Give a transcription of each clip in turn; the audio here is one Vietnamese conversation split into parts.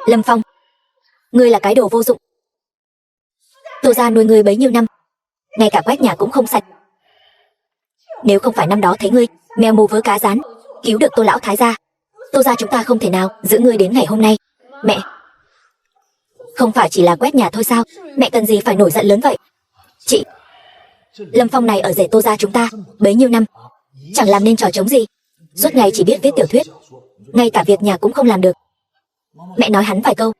Lâm Phong, ngươi là cái đồ vô dụng. Tô gia nuôi ngươi bấy nhiêu năm, ngay cả quét nhà cũng không sạch. Nếu không phải năm đó thấy ngươi mèo mù vớ cá rán cứu được Tô lão thái gia, Tô gia chúng ta không thể nào giữ ngươi đến ngày hôm nay. Mẹ, không phải chỉ là quét nhà thôi sao? Mẹ cần gì phải nổi giận lớn vậy? Chị, Lâm Phong này ở rể Tô gia chúng ta bấy nhiêu năm, chẳng làm nên trò trống gì, suốt ngày chỉ biết viết tiểu thuyết, ngay cả việc nhà cũng không làm được. Mẹ nói hắn vài câu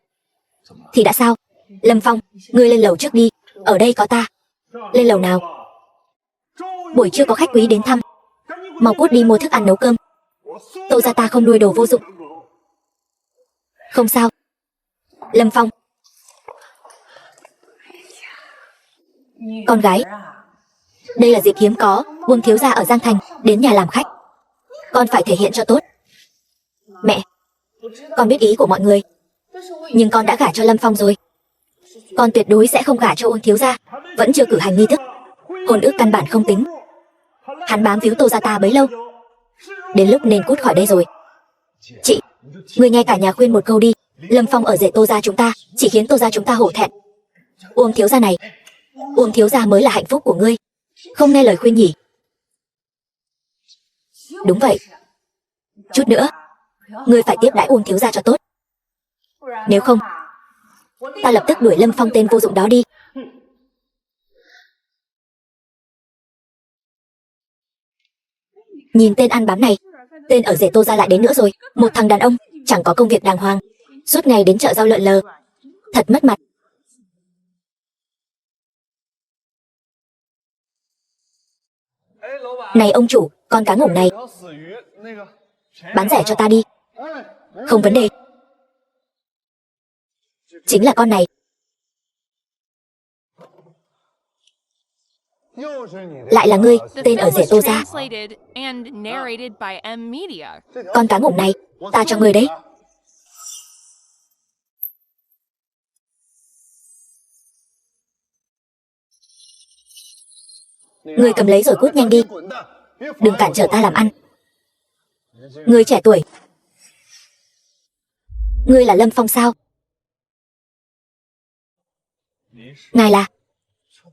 thì đã sao? Lâm Phong, ngươi lên lầu trước đi, ở đây có ta. Lên lầu nào? Buổi trưa có khách quý đến thăm, mau cút đi mua thức ăn nấu cơm. Tô gia ta không nuôi đồ vô dụng. Không sao. Lâm Phong, con gái, đây là dịp hiếm có, Uông thiếu gia ở Giang Thành đến nhà làm khách, con phải thể hiện cho tốt. Mẹ, con biết ý của mọi người, nhưng con đã gả cho Lâm Phong rồi. Con tuyệt đối sẽ không gả cho Uông thiếu gia, vẫn chưa cử hành nghi thức, hôn ước căn bản không tính. Hắn bám víu Tô gia ta bấy lâu, đến lúc nên cút khỏi đây rồi. Chị, người nghe cả nhà khuyên một câu đi. Lâm Phong ở rể Tô gia chúng ta chỉ khiến Tô gia chúng ta hổ thẹn. Uông thiếu gia này, Uông thiếu gia mới là hạnh phúc của ngươi, không nghe lời khuyên nhỉ? Đúng vậy. Chút nữa ngươi phải tiếp đãi Uông thiếu gia cho tốt, nếu không ta lập tức đuổi Lâm Phong tên vô dụng đó đi. Nhìn tên ăn bám này, tên ở rể Tô gia lại đến nữa rồi. Một thằng đàn ông chẳng có công việc đàng hoàng, suốt ngày đến chợ rau lợn lờ, thật mất mặt. Này ông chủ, con cá ngỗng này bán rẻ cho ta đi. Không vấn đề. Chính là con này. Lại là ngươi, tên ở rể Tô gia. Con cá ngỗng này, ta cho ngươi đấy. Ngươi cầm lấy rồi cút nhanh đi, đừng cản trở ta làm ăn. Ngươi trẻ tuổi, ngươi là Lâm Phong sao? Ngài là,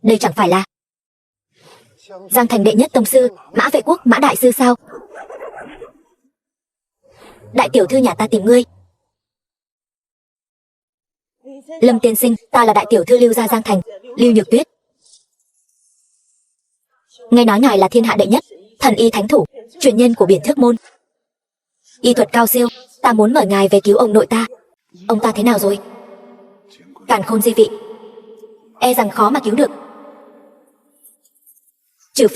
đây chẳng phải là Giang Thành đệ nhất tông sư Mã Vệ Quốc Mã đại sư sao? Đại tiểu thư nhà ta tìm ngươi. Lâm tiên sinh, ta là đại tiểu thư Lưu gia Giang Thành, Lưu Nhược Tuyết. Nghe nói ngài là thiên hạ đệ nhất thần y thánh thủ, truyền nhân của Biển Thước môn, y thuật cao siêu. Ta muốn mời ngài về cứu ông nội ta. Ông ta thế nào rồi? Càn khôn di vị, e rằng khó mà cứu được. Trừ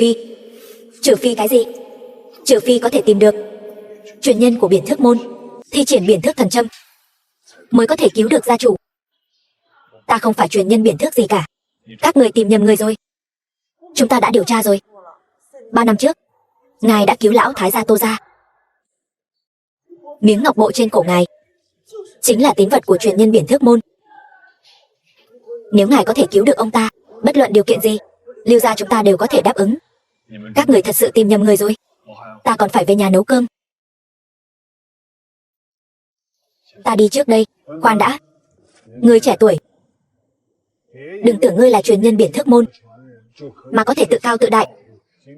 phi cái gì? Trừ phi có thể tìm được truyền nhân của Biển Thước môn, thi triển Biển Thước thần châm, mới có thể cứu được gia chủ. Ta không phải truyền nhân Biển Thước gì cả. Các người tìm nhầm người rồi. Chúng ta đã điều tra rồi. 3 năm trước, ngài đã cứu lão thái gia Tô gia. Miếng ngọc bội trên cổ ngài chính là tín vật của truyền nhân Biển Thước môn. Nếu ngài có thể cứu được ông ta, bất luận điều kiện gì, Lưu gia chúng ta đều có thể đáp ứng. Các người thật sự tìm nhầm người rồi. Ta còn phải về nhà nấu cơm. Ta đi trước đây. Khoan đã, ngươi trẻ tuổi, đừng tưởng ngươi là truyền nhân Biển Thước môn mà có thể tự cao tự đại.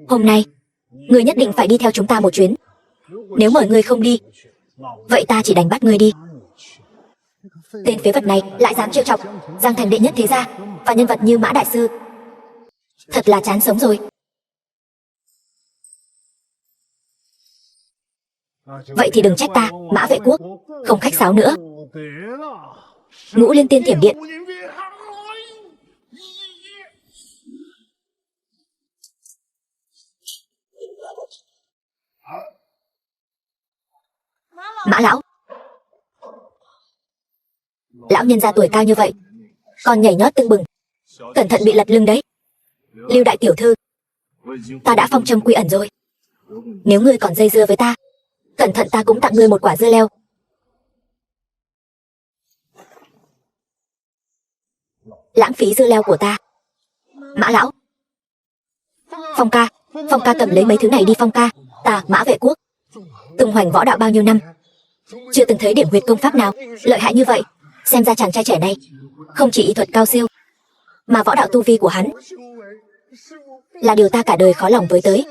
Hôm nay ngươi nhất định phải đi theo chúng ta một chuyến. Nếu mời ngươi không đi, vậy ta chỉ đành bắt ngươi đi. Tên phế vật này lại dám trêu chọc Giang Thành đệ nhất thế gia và nhân vật như Mã đại sư, thật là chán sống rồi. Vậy thì đừng trách ta, Mã Vệ Quốc, không khách sáo nữa. Ngũ Liên Tiên Thiểm Điện. Mã lão, lão nhân gia tuổi cao như vậy còn nhảy nhót tưng bừng, cẩn thận bị lật lưng đấy. Lưu đại tiểu thư, ta đã phong châm quy ẩn rồi. Nếu ngươi còn dây dưa với ta, cẩn thận ta cũng tặng ngươi một quả dưa leo. Lãng phí dưa leo của ta. Mã lão, Phong ca cầm lấy mấy thứ này đi. Phong ca, ta Mã Vệ Quốc tung hoành võ đạo bao nhiêu năm, Chưa từng thấy điểm huyệt công pháp nào lợi hại như vậy. Xem ra chàng trai trẻ này không chỉ y thuật cao siêu, mà võ đạo tu vi của hắn là điều ta cả đời khó lòng với tới.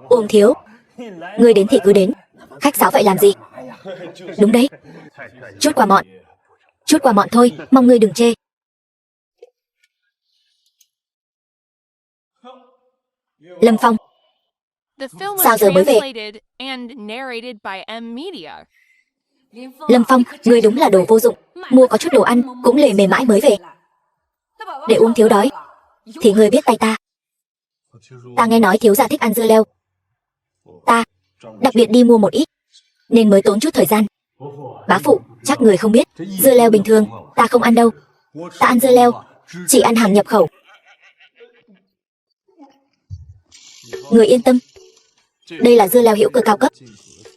Uông thiếu, ngươi đến thì cứ đến, khách sáo vậy làm gì? Đúng đấy, chút quà mọn thôi, mong ngươi đừng chê. Lâm Phong, sao giờ mới về? Lâm Phong, ngươi đúng là đồ vô dụng, mua có chút đồ ăn cũng lề mề mãi mới về. Để Uông thiếu đói thì ngươi biết tay ta. Ta nghe nói thiếu gia thích ăn dưa leo, ta đặc biệt đi mua một ít nên mới tốn chút thời gian. Bá phụ, chắc người không biết, dưa leo bình thường ta không ăn đâu. Ta ăn dưa leo chỉ ăn hàng nhập khẩu. Người yên tâm, đây là dưa leo hữu cơ cao cấp,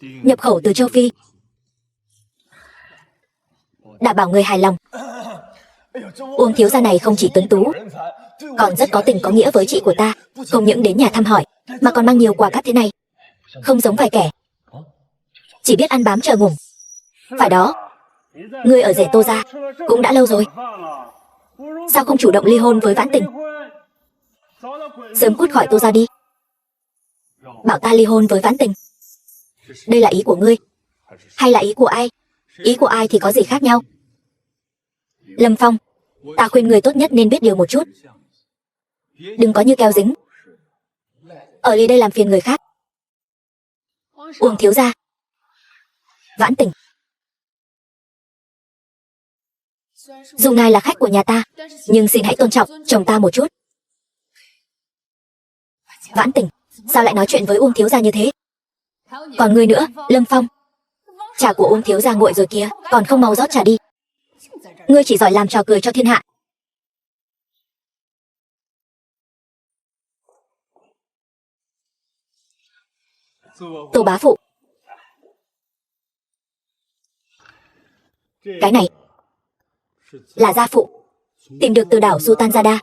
nhập khẩu từ châu Phi, đảm bảo người hài lòng. Uông thiếu gia này không chỉ tuấn tú, còn rất có tình có nghĩa với chị của ta. Không những đến nhà thăm hỏi, mà còn mang nhiều quà cáp thế này. Không giống vài kẻ chỉ biết ăn bám chờ ngủ. Phải đó, ngươi ở rể Tô gia cũng đã lâu rồi, sao không chủ động ly hôn với Vãn Tình? Sớm cút khỏi Tô gia đi. Bảo ta ly hôn với Vãn Tình, đây là ý của ngươi hay là ý của ai? Ý của ai thì có gì khác nhau? Lâm Phong, ta khuyên người tốt nhất nên biết điều một chút, đừng có như keo dính ở ly đây làm phiền người khác. Uông thiếu gia, Vãn Tình, dù ngài là khách của nhà ta, nhưng xin hãy tôn trọng chồng ta một chút. Vãn Tình, sao lại nói chuyện với Uông thiếu gia như thế? Còn ngươi nữa, Lâm Phong, trà của Uông thiếu gia nguội rồi kìa, còn không mau rót trà đi. Ngươi chỉ giỏi làm trò cười cho thiên hạ. Tô bá phụ, cái này là gia phụ tìm được từ đảo Sultanzada,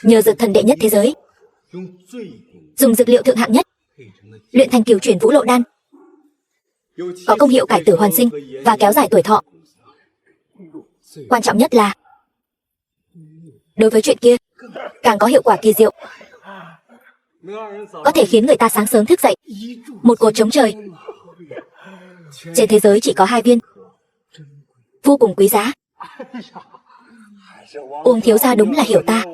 nhờ dược thần đệ nhất thế giới, dùng dược liệu thượng hạng nhất luyện thành cửu chuyển vũ lộ đan, có công hiệu cải tử hoàn sinh và kéo dài tuổi thọ. Quan trọng nhất là đối với chuyện kia càng có hiệu quả kỳ diệu, có thể khiến người ta sáng sớm thức dậy, một cột chống trời. Trên thế giới chỉ có 2 viên, vô cùng quý giá. Uông thiếu gia đúng là hiểu ta.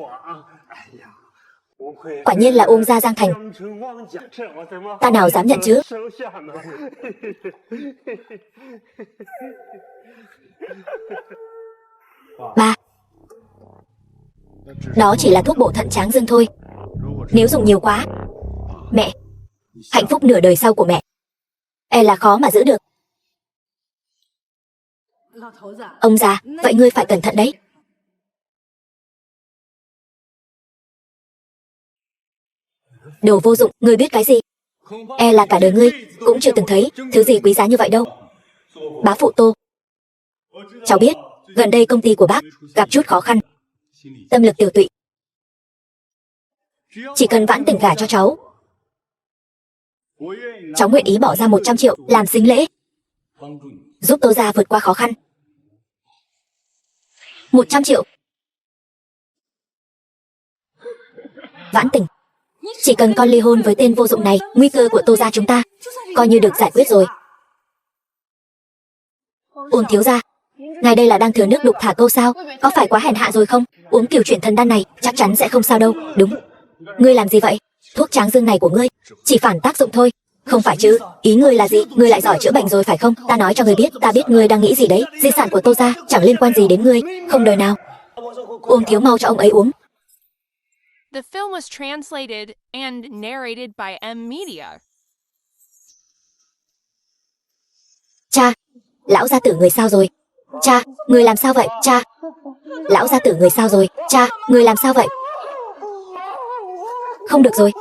Quả nhiên là Uông gia Giang Thành, ta nào dám nhận chứ. Ba, đó chỉ là thuốc bổ thận tráng dương thôi. Nếu dùng nhiều quá, mẹ, hạnh phúc nửa đời sau của mẹ e là khó mà giữ được. Ông già, vậy ngươi phải cẩn thận đấy. Đồ vô dụng, ngươi biết cái gì? E là cả đời ngươi cũng chưa từng thấy thứ gì quý giá như vậy đâu. Bá phụ Tô, cháu biết gần đây công ty của bác gặp chút khó khăn, tâm lực tiều tụy. Chỉ cần Vãn Tình gả cho cháu nguyện ý bỏ ra 100 triệu làm sính lễ, giúp Tô gia vượt qua khó khăn. 100 triệu. Vãn Tình, chỉ cần con ly hôn với tên vô dụng này, nguy cơ của Tô gia chúng ta coi như được giải quyết rồi. Uông thiếu gia, ngài đây là đang thừa nước đục thả câu sao? Có phải quá hèn hạ rồi không? Uống cửu chuyển thần đan này chắc chắn sẽ không sao đâu. Đúng, ngươi làm gì vậy? Thuốc tráng dương này của ngươi chỉ phản tác dụng thôi. Không phải chứ, ý ngươi là gì? Ngươi lại giỏi chữa bệnh rồi phải không? Ta nói cho ngươi biết, ta biết ngươi đang nghĩ gì đấy. Di sản của Tô gia chẳng liên quan gì đến ngươi, không đời nào. Uông thiếu mau cho ông ấy uống. The film was translated and narrated by M Media. Cha, lão gia tử người sao rồi? Cha, người làm sao vậy? Cha, lão gia tử người sao rồi? Cha, người làm sao vậy? Không được rồi.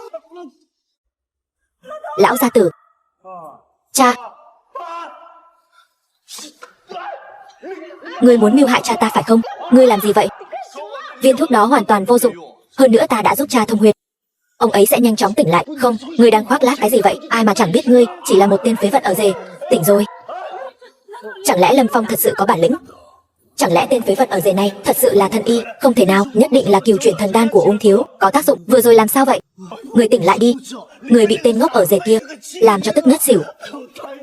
Lão gia tử. Cha, ngươi muốn mưu hại cha ta phải không? Ngươi làm gì vậy? Viên thuốc đó hoàn toàn vô dụng. Hơn nữa ta đã giúp cha thông huyết. ông ấy sẽ nhanh chóng tỉnh lại. Không, ngươi đang khoác lác cái gì vậy? Ai mà chẳng biết ngươi chỉ là một tên phế vật ở rể. Tỉnh rồi. Chẳng lẽ Lâm Phong thật sự có bản lĩnh? Chẳng lẽ tên phế vật ở rể này thật sự là thần y? Không thể nào, nhất định là cửu chuyển thần đan của Uông Thiếu có tác dụng. Vừa rồi làm sao vậy? Người tỉnh lại đi. Người bị tên ngốc ở rể kia làm cho tức ngất xỉu.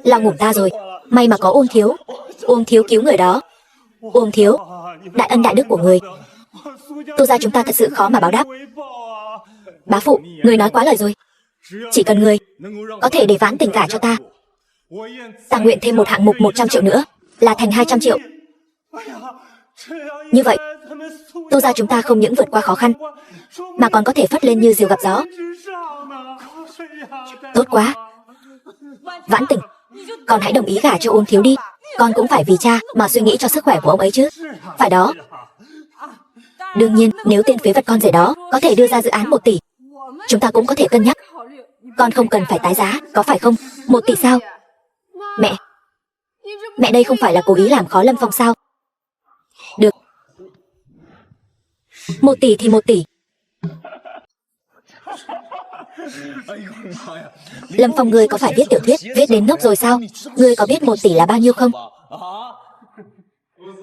Lao ngủ ta rồi. May mà có Uông Thiếu. Uông Thiếu cứu người đó. Uông Thiếu, đại ân đại đức của người, Tô gia chúng ta thật sự khó mà báo đáp. Bá phụ, người nói quá lời rồi. Chỉ cần người có thể để Vãn Tình gả cho ta, ta nguyện thêm một hạng mục 100 triệu nữa, là thành 200 triệu. Như vậy, Tô gia chúng ta không những vượt qua khó khăn, mà còn có thể phất lên như diều gặp gió. Tốt quá. Vãn Tình, con hãy đồng ý gả cho Uông Thiếu đi. Con cũng phải vì cha mà suy nghĩ cho sức khỏe của ông ấy chứ. Phải đó. Đương nhiên, nếu tên phế vật con rể đó có thể đưa ra dự án 1 tỷ, chúng ta cũng có thể cân nhắc. Con không cần phải tái giá, có phải không? 1 tỷ sao? Mẹ, mẹ đây không phải là cố ý làm khó Lâm Phong sao? Được. 1 tỷ thì 1 tỷ. Lâm Phong, ngươi có phải viết tiểu thuyết viết đến ngốc rồi sao? Ngươi có biết 1 tỷ là bao nhiêu không?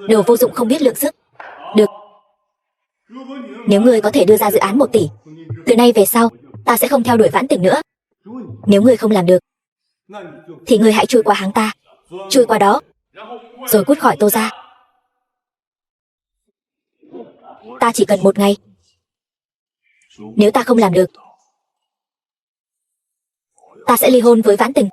Đồ vô dụng không biết lượng sức. Được. Nếu ngươi có thể đưa ra dự án 1 tỷ, từ nay về sau ta sẽ không theo đuổi Vãn Tình nữa. Nếu ngươi không làm được, thì ngươi hãy chui qua háng ta, chui qua đó, rồi cút khỏi Tô gia. Ta chỉ cần 1 ngày. Nếu ta không làm được, ta sẽ ly hôn với Vãn Tình.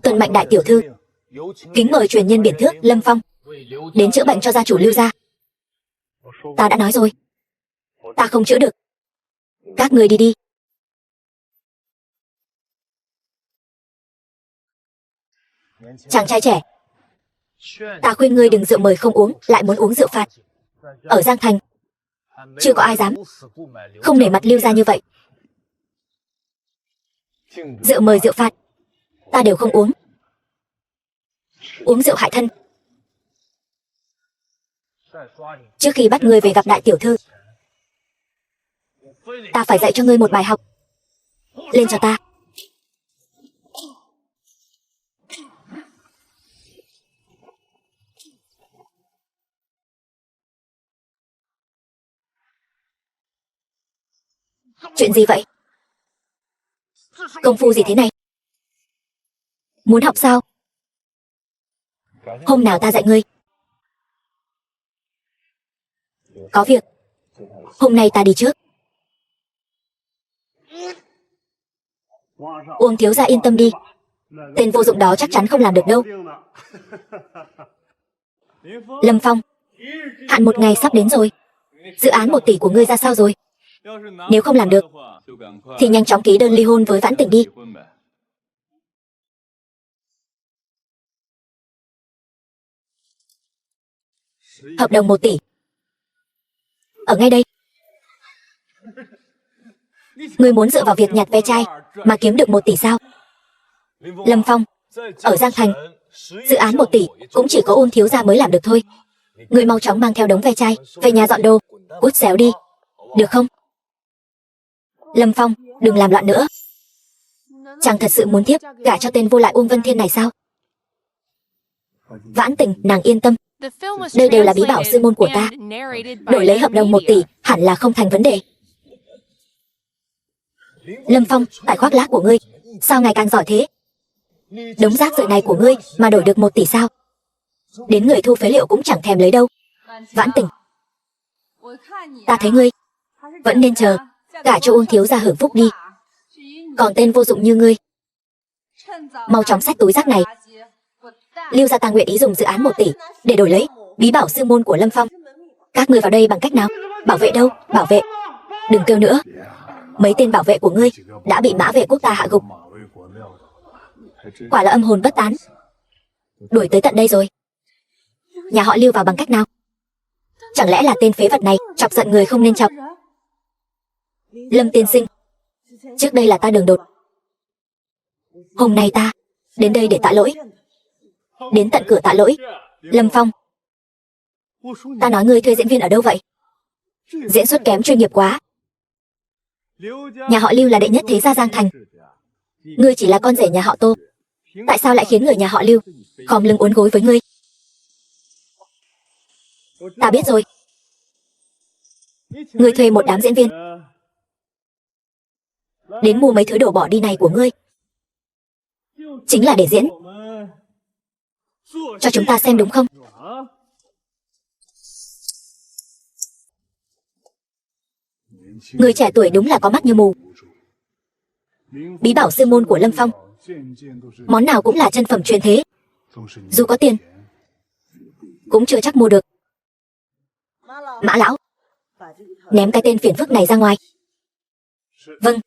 Tuân mệnh đại tiểu thư, kính mời truyền nhân biển thước Lâm Phong đến chữa bệnh cho gia chủ Lưu gia. Ta đã nói rồi, ta không chữa được. Các ngươi đi đi. Chàng trai trẻ, ta khuyên ngươi đừng rượu mời không uống, lại muốn uống rượu phạt. Ở Giang Thành, chưa có ai dám không nể mặt Lưu gia như vậy. Rượu mời rượu phạt, ta đều không uống. Uống rượu hại thân. Trước khi bắt ngươi về gặp đại tiểu thư, ta phải dạy cho ngươi một bài học. Lên cho ta. Chuyện gì vậy? Công phu gì thế này? Muốn học sao? Hôm nào ta dạy ngươi. Có việc. Hôm nay ta đi trước. Uông thiếu gia yên tâm đi. Tên vô dụng đó chắc chắn không làm được đâu. Lâm Phong, hạn 1 ngày sắp đến rồi. Dự án 1 tỷ của ngươi ra sao rồi? Nếu không làm được, thì nhanh chóng ký đơn ly hôn với Vãn Tình đi. Hợp đồng 1 tỷ. Ở ngay đây. Ngươi muốn dựa vào việc nhặt ve chai mà kiếm được 1 tỷ sao? Lâm Phong, ở Giang Thành, dự án 1 tỷ cũng chỉ có Uông thiếu gia mới làm được thôi. Ngươi mau chóng mang theo đống ve chai về nhà dọn đồ, cút xéo đi, được không? Lâm Phong, đừng làm loạn nữa. Chàng thật sự muốn thiếp gả cho tên vô lại Uông Vân Thiên này sao? Vãn Tình, nàng yên tâm. Đây đều là bí bảo sư môn của ta. Đổi lấy hợp đồng 1 tỷ hẳn là không thành vấn đề. Lâm Phong, tài khoác lác của ngươi sao ngày càng giỏi thế? Đống rác rưởi này của ngươi mà đổi được 1 tỷ sao? Đến người thu phế liệu cũng chẳng thèm lấy đâu. Vãn Tình, ta thấy ngươi vẫn nên chờ gả cho Uông thiếu gia hưởng phúc đi. Còn tên vô dụng như ngươi, mau chóng xách túi rác này. Lưu gia ta nguyện ý dùng dự án 1 tỷ để đổi lấy bí bảo sư môn của Lâm Phong. Các ngươi vào đây bằng cách nào? Bảo vệ đâu? Bảo vệ? Đừng kêu nữa. Mấy tên bảo vệ của ngươi đã bị mã vệ quốc ta hạ gục. Quả là âm hồn bất tán. Đuổi tới tận đây rồi. Nhà họ Lưu vào bằng cách nào? Chẳng lẽ là tên phế vật này chọc giận người không nên chọc? Lâm tiên sinh, trước đây là ta đường đột Hôm nay ta đến đây để tạ lỗi. Đến tận cửa tạ lỗi. Lâm Phong, ta nói ngươi thuê diễn viên ở đâu vậy? Diễn xuất kém chuyên nghiệp quá. Nhà họ Lưu là đệ nhất thế gia Giang Thành. Ngươi chỉ là con rể nhà họ Tô. Tại sao lại khiến người nhà họ Lưu khom lưng uốn gối với ngươi? Ta biết rồi. Ngươi thuê một đám diễn viên đến mua mấy thứ đồ bỏ đi này của ngươi, chính là để diễn cho chúng ta xem đúng không? Người trẻ tuổi đúng là có mắt như mù. Bí bảo sư môn của Lâm Phong, món nào cũng là chân phẩm truyền thế. Dù có tiền cũng chưa chắc mua được. Mã lão, ném cái tên phiền phức này ra ngoài. Vâng.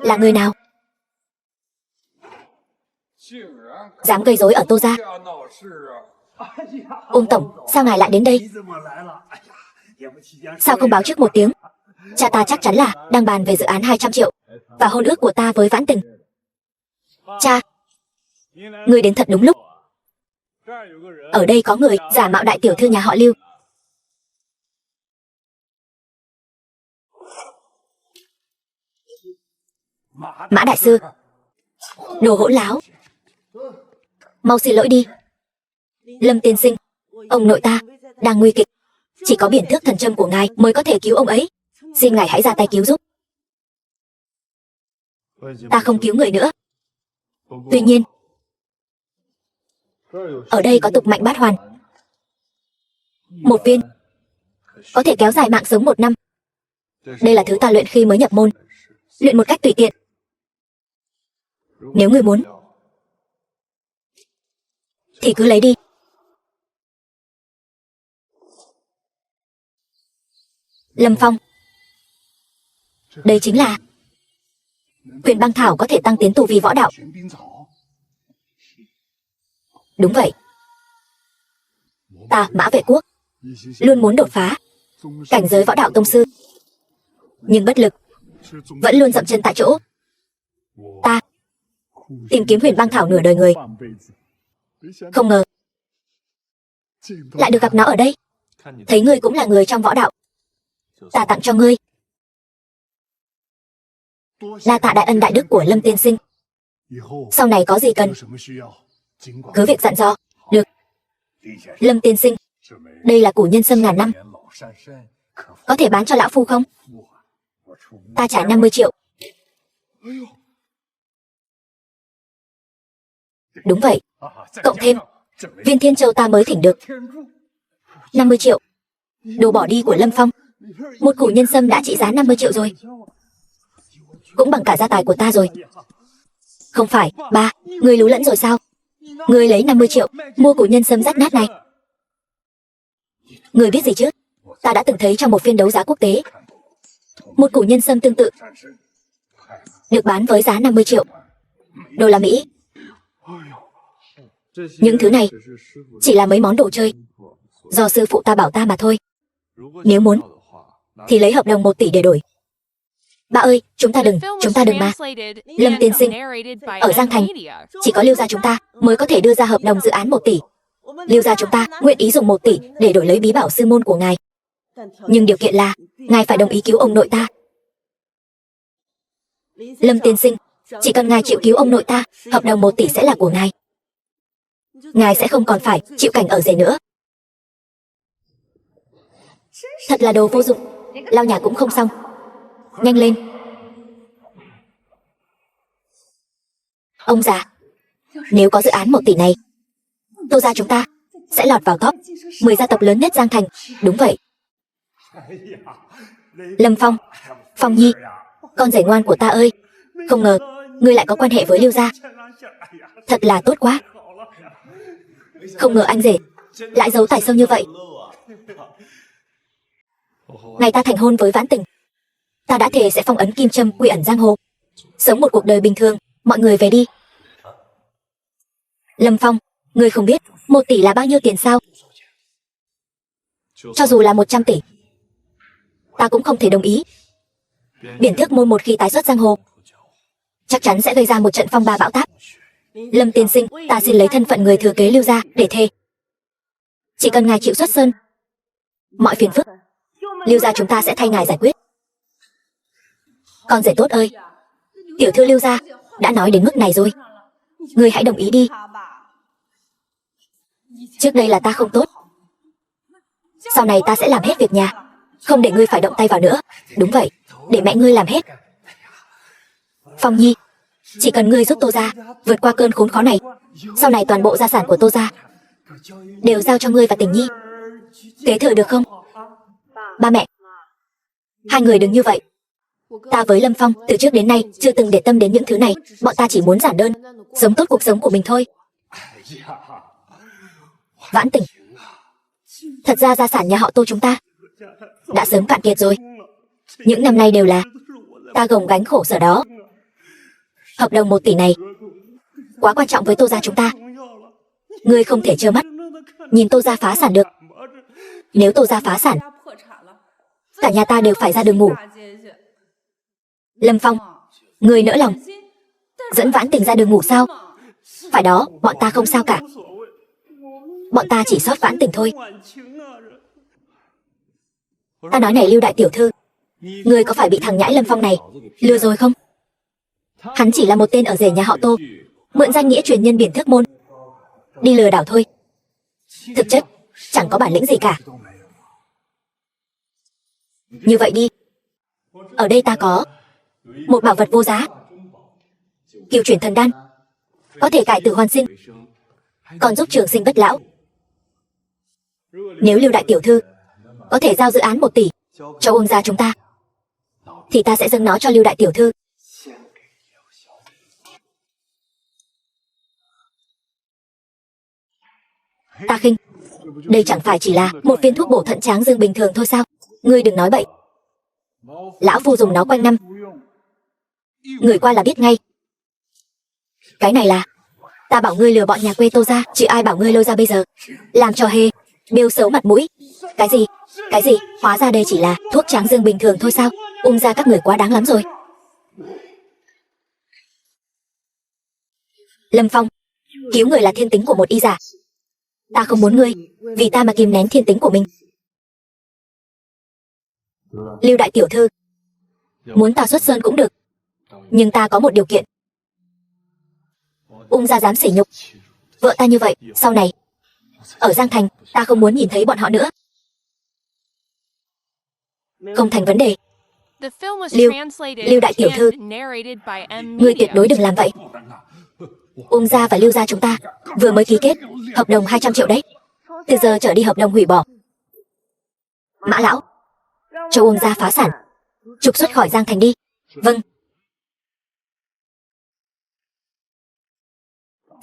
Là người nào dám gây rối ở Tô gia? Ôn tổng, sao ngài lại đến đây? Sao không báo trước một tiếng? Cha ta chắc chắn là đang bàn về dự án 200 triệu và hôn ước của ta với Vãn Tình. Cha, người đến thật đúng lúc. Ở đây có người giả mạo đại tiểu thư nhà họ Lưu. Mã đại sư, đồ hỗn láo. Mau xin lỗi đi. Lâm tiên sinh, ông nội ta đang nguy kịch. Chỉ có biển thước thần châm của ngài mới có thể cứu ông ấy. Xin ngài hãy ra tay cứu giúp. Ta không cứu người nữa. Tuy nhiên, ở đây có tục mạnh bát hoàn. Một viên có thể kéo dài mạng sống 1 năm. Đây là thứ ta luyện khi mới nhập môn. Luyện một cách tùy tiện. Nếu người muốn thì cứ lấy đi. Lâm Phong, đây chính là huyền băng thảo có thể tăng tiến tu vi võ đạo. Đúng vậy. Ta Mã Vệ Quốc luôn muốn đột phá cảnh giới võ đạo tông sư, nhưng bất lực, vẫn luôn dậm chân tại chỗ. Ta tìm kiếm huyền băng thảo nửa đời người, không ngờ lại được gặp nó ở đây. Thấy ngươi cũng là người trong võ đạo, ta tặng cho ngươi. Đa tạ đại ân đại đức của Lâm tiên sinh. Sau này có gì cần cứ việc dặn dò. Được. Lâm tiên sinh, đây là củ nhân sâm ngàn năm, có thể bán cho lão phu không? Ta trả 50 triệu. Đúng vậy. Cộng thêm viên thiên châu ta mới thỉnh được 50 triệu. Đồ bỏ đi của Lâm Phong, một củ nhân sâm đã trị giá 50 triệu rồi. Cũng bằng cả gia tài của ta rồi. Không phải, ba, ngươi lú lẫn rồi sao? Ngươi lấy 50 triệu mua củ nhân sâm rách nát này. Ngươi biết gì chứ? Ta đã từng thấy trong một phiên đấu giá quốc tế, một củ nhân sâm tương tự được bán với giá 50 triệu đô la Mỹ. Những thứ này chỉ là mấy món đồ chơi do sư phụ ta bảo ta mà thôi. Nếu muốn thì lấy hợp đồng 1 tỷ để đổi. Ba ơi, chúng ta đừng mà. Lâm tiên sinh, ở Giang Thành chỉ có Lưu gia chúng ta mới có thể đưa ra hợp đồng dự án 1 tỷ. Lưu gia chúng ta nguyện ý dùng 1 tỷ để đổi lấy bí bảo sư môn của ngài. Nhưng điều kiện là ngài phải đồng ý cứu ông nội ta. Lâm tiên sinh, chỉ cần ngài chịu cứu ông nội ta, hợp đồng 1 tỷ sẽ là của ngài. Ngài sẽ không còn phải chịu cảnh ở rể nữa. Thật là đồ vô dụng, lau nhà cũng không xong. Nhanh lên. Ông già, nếu có dự án 1 tỷ này, Tô gia chúng ta sẽ lọt vào top 10 gia tộc lớn nhất Giang Thành. Đúng vậy. Lâm Phong, Phong Nhi, con rể ngoan của ta ơi, không ngờ ngươi lại có quan hệ với Lưu gia. Thật là tốt quá. Không ngờ anh rể lại giấu tài sâu như vậy. Ngày ta thành hôn với Vãn Tình, ta đã thề sẽ phong ấn kim châm quy ẩn giang hồ, sống một cuộc đời bình thường. Mọi người về đi. Lâm Phong, ngươi không biết 1 tỷ là bao nhiêu tiền sao? Cho dù là 100 tỷ, ta cũng không thể đồng ý. Biển Thước môn một khi tái xuất giang hồ, chắc chắn sẽ gây ra một trận phong ba bão táp. Lâm tiên sinh, ta xin lấy thân phận người thừa kế Lưu gia để thề. Chỉ cần ngài chịu xuất sơn, mọi phiền phức Lưu gia chúng ta sẽ thay ngài giải quyết. Con rể tốt ơi, tiểu thư Lưu gia đã nói đến mức này rồi, ngươi hãy đồng ý đi. Trước đây là ta không tốt, sau này ta sẽ làm hết việc nhà, không để ngươi phải động tay vào nữa. Đúng vậy, để mẹ ngươi làm hết. Phong Nhi, chỉ cần ngươi giúp Tô gia vượt qua cơn khốn khó này, sau này toàn bộ gia sản của Tô gia đều giao cho ngươi và Tình Nhi kế thừa, được không? Ba mẹ, hai người đừng như vậy. Ta với Lâm Phong từ trước đến nay chưa từng để tâm đến những thứ này. Bọn ta chỉ muốn giản đơn, sống tốt cuộc sống của mình thôi. Vãn Tình, thật ra gia sản nhà họ Tô chúng ta đã sớm cạn kiệt rồi. Những năm nay đều là ta gồng gánh khổ sở đó. Hợp đồng 1 tỷ này quá quan trọng với Tô gia chúng ta. Ngươi không thể trơ mắt nhìn Tô gia phá sản được. Nếu Tô gia phá sản, cả nhà ta đều phải ra đường ngủ. Lâm Phong, ngươi nỡ lòng dẫn Vãn Tình ra đường ngủ sao? Phải đó, bọn ta không sao cả. Bọn ta chỉ sót Vãn Tình thôi. Ta nói này Lưu đại tiểu thư, ngươi có phải bị thằng nhãi Lâm Phong này lừa rồi không? Hắn chỉ là một tên ở rể nhà họ Tô, mượn danh nghĩa truyền nhân Biển Thước Môn đi lừa đảo thôi. Thực chất chẳng có bản lĩnh gì cả. Như vậy đi, ở đây ta có một bảo vật vô giá, Cửu Chuyển Thần Đan, có thể cải tử hoàn sinh, còn giúp trường sinh bất lão. Nếu Lưu đại tiểu thư có thể giao dự án 1 tỷ cho Uông gia chúng ta, thì ta sẽ dâng nó cho Lưu đại tiểu thư. Ta khinh, đây chẳng phải chỉ là một viên thuốc bổ thận tráng dương bình thường thôi sao? Ngươi đừng nói bậy. Lão phu dùng nó quanh năm, người qua là biết ngay. Cái này là ta bảo ngươi lừa bọn nhà quê Tô gia, chứ ai bảo ngươi lôi ra bây giờ làm trò hề bêu xấu mặt mũi. Cái gì? Cái gì? Hóa ra đây chỉ là thuốc tráng dương bình thường thôi sao? Ung gia các người quá đáng lắm rồi. Lâm Phong, cứu người là thiên tính của một y giả. Ta không muốn ngươi vì ta mà kìm nén thiên tính của mình. Lưu đại tiểu thư, muốn ta xuất sơn cũng được, nhưng ta có một điều kiện. Ung gia dám sỉ nhục vợ ta như vậy, sau này ở Giang Thành ta không muốn nhìn thấy bọn họ nữa. Không thành vấn đề. Lưu đại tiểu thư, ngươi tuyệt đối đừng làm vậy. Ung gia và Lưu gia chúng ta vừa mới ký kết hợp đồng 200 triệu đấy. Từ giờ trở đi hợp đồng hủy bỏ. Mã lão, cho Ung gia phá sản, trục xuất khỏi Giang Thành đi. Vâng.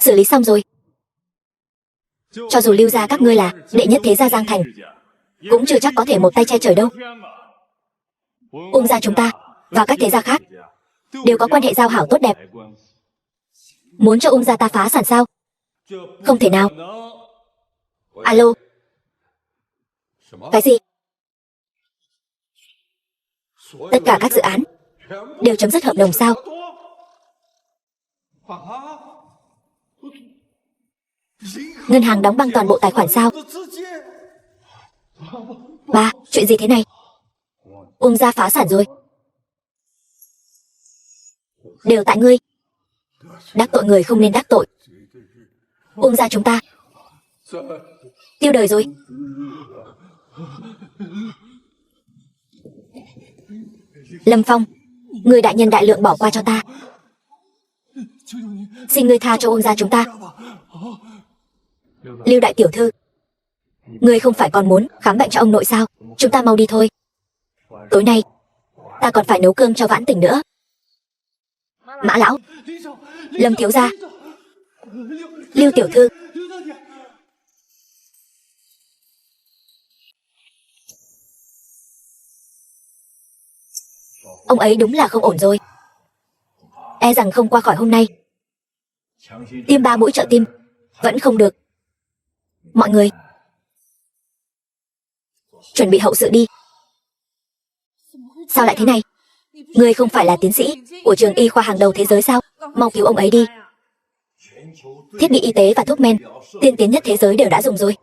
Xử lý xong rồi. Cho dù Lưu gia các ngươi là đệ nhất thế gia Giang Thành, cũng chưa chắc có thể một tay che trời đâu. Ung gia chúng ta và các thế gia khác đều có quan hệ giao hảo tốt đẹp. Muốn cho Ung gia ta phá sản sao? Không thể nào. Alo. Cái gì? Tất cả các dự án đều chấm dứt hợp đồng sao? Ngân hàng đóng băng toàn bộ tài khoản sao? Ba, chuyện gì thế này? Ung gia phá sản rồi. Đều tại ngươi. Đắc tội người không nên đắc tội. Ung gia chúng ta tiêu đời rồi. Lâm Phong, người đại nhân đại lượng bỏ qua cho ta. Xin ngươi tha cho Ung gia chúng ta. Lưu đại tiểu thư, ngươi không phải còn muốn khám bệnh cho ông nội sao? Chúng ta mau đi thôi. Tối nay ta còn phải nấu cơm cho Vãn Tình nữa. Mã lão, Lâm thiếu gia, Lưu tiểu thư. Ông ấy đúng là không ổn rồi. E rằng không qua khỏi hôm nay. Tiêm 3 mũi trợ tim vẫn không được. Mọi người chuẩn bị hậu sự đi. Sao lại thế này? Ngươi không phải là tiến sĩ của trường y khoa hàng đầu thế giới sao? Mau cứu ông ấy đi. Thiết bị y tế và thuốc men tiên tiến nhất thế giới đều đã dùng rồi.